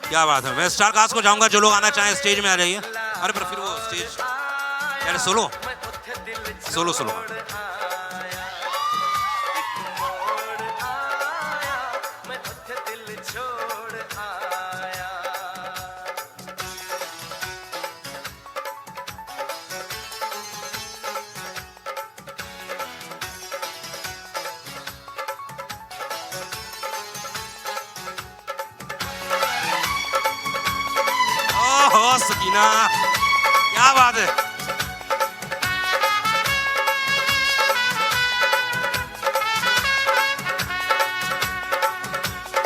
क्या बात है। मैं स्टार कास्ट को चाहूंगा जो लोग आना चाहें स्टेज में आ जाइए। अरे पर फिर वो स्टेज यार सोलो। ओहो सकीना, क्या बात है।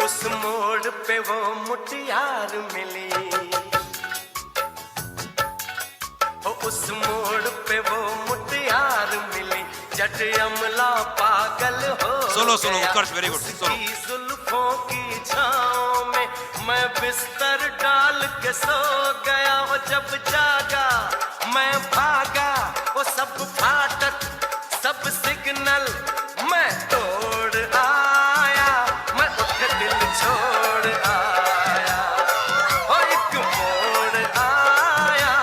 उस मोड़ पे वो मुटियार मिली, उस मोड़ पे वो मुटियार मिली, जट अमला पागल हो सोलो उत्कर्ष, वेरी गुड। जुल्फों की छांव में मैं बिस्तर डाल के सो गया। वो जब जागा मैं भागा, वो सब फाटक सब सिग्नल मैं तोड़ आया। मैं उठ दिल छोड़ आया, ओ एक मोड़ आया।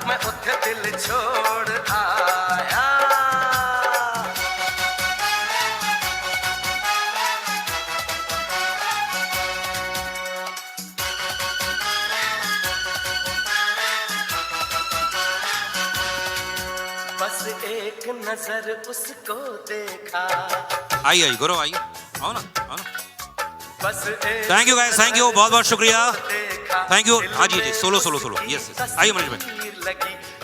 मैं उठ दिल छोड़ आया। बस एक नजर उसको देखा। आइए गुरु आइए, आओ ना। बस thank you guys, thank you, बहुत बहुत शुक्रिया, थैंक यू। हाँ जी सोलो यस। आइए मनीष भाई।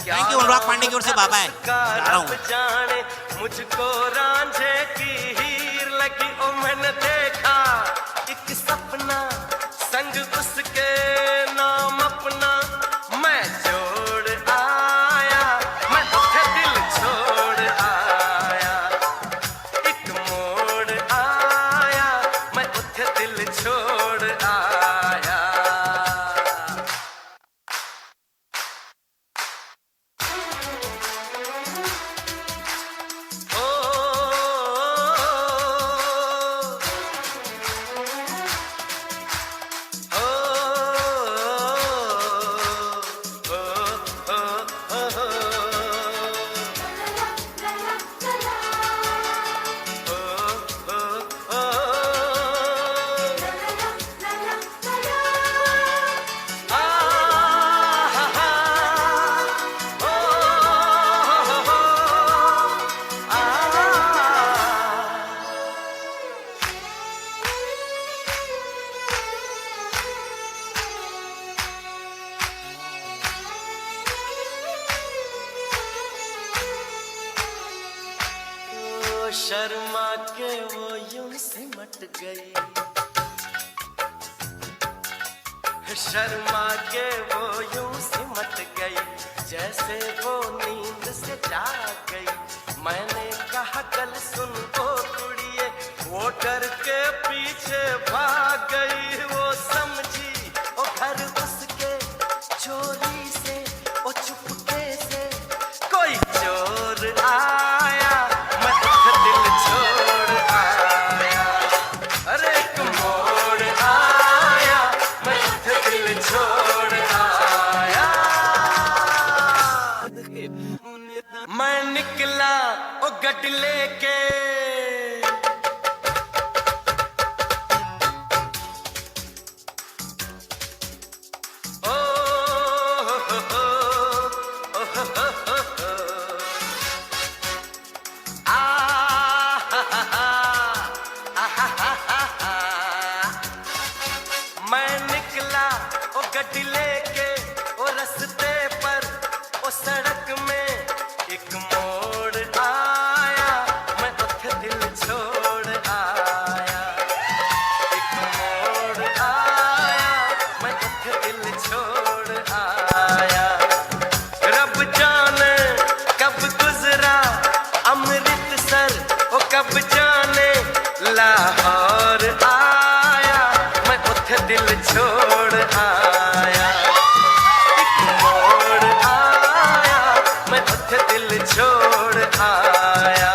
थैंक यू अनुराग पांडे की ओर से बाबा है, जा रहा हूँ। जाने मुझको रांझे की हीर लगी। ओ मैंने देखा एक सपना, संग उसके नाम अपना मैं जोड़ आया। मैं उठ दिल छोड़ आया, एक मोड़ आया। मैं उठ दिल छोड़ आया। ओ शर्मा के वो यूं सिमट गई, शर्मा के वो यूं सिमट गई, जैसे वो नींद से जाग गई। मैंने कहा कल सुन ओ कुड़िए, वो डर के पीछे भाग गई। वो समझी ओ घर उसके चोरी से, ओ चुपके से कोई चोर आया, मैं दिल छोड़ आया। अरे एक मोड़ आया, मैं दिल छोड़ आया। मैं निकला ओ गड्डी लेके, ओ हो हो, ओ हो हो, आ हा हा हा, मैं निकला ओ गड्डी लेके, ओ रस्ते पर ओ सड़क में एक मोड़ आया, मैं उठ दिल छोड़ आया। एक मोड़ आया, मैं उठ दिल छोड़ आया। रब जाने कब गुजरा अमृतसर, ओ कब जाने लाहौर आया, मैं उठ दिल छोड़ आया। एक मोड़ आया, मैं उठ दिल छोड़ आया।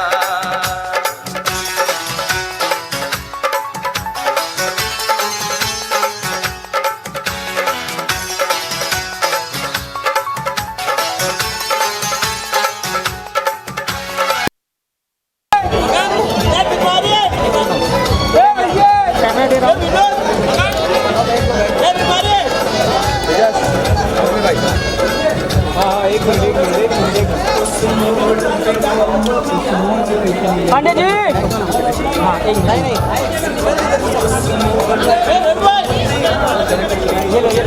पांडे जी, हाँ एक नहीं ये लो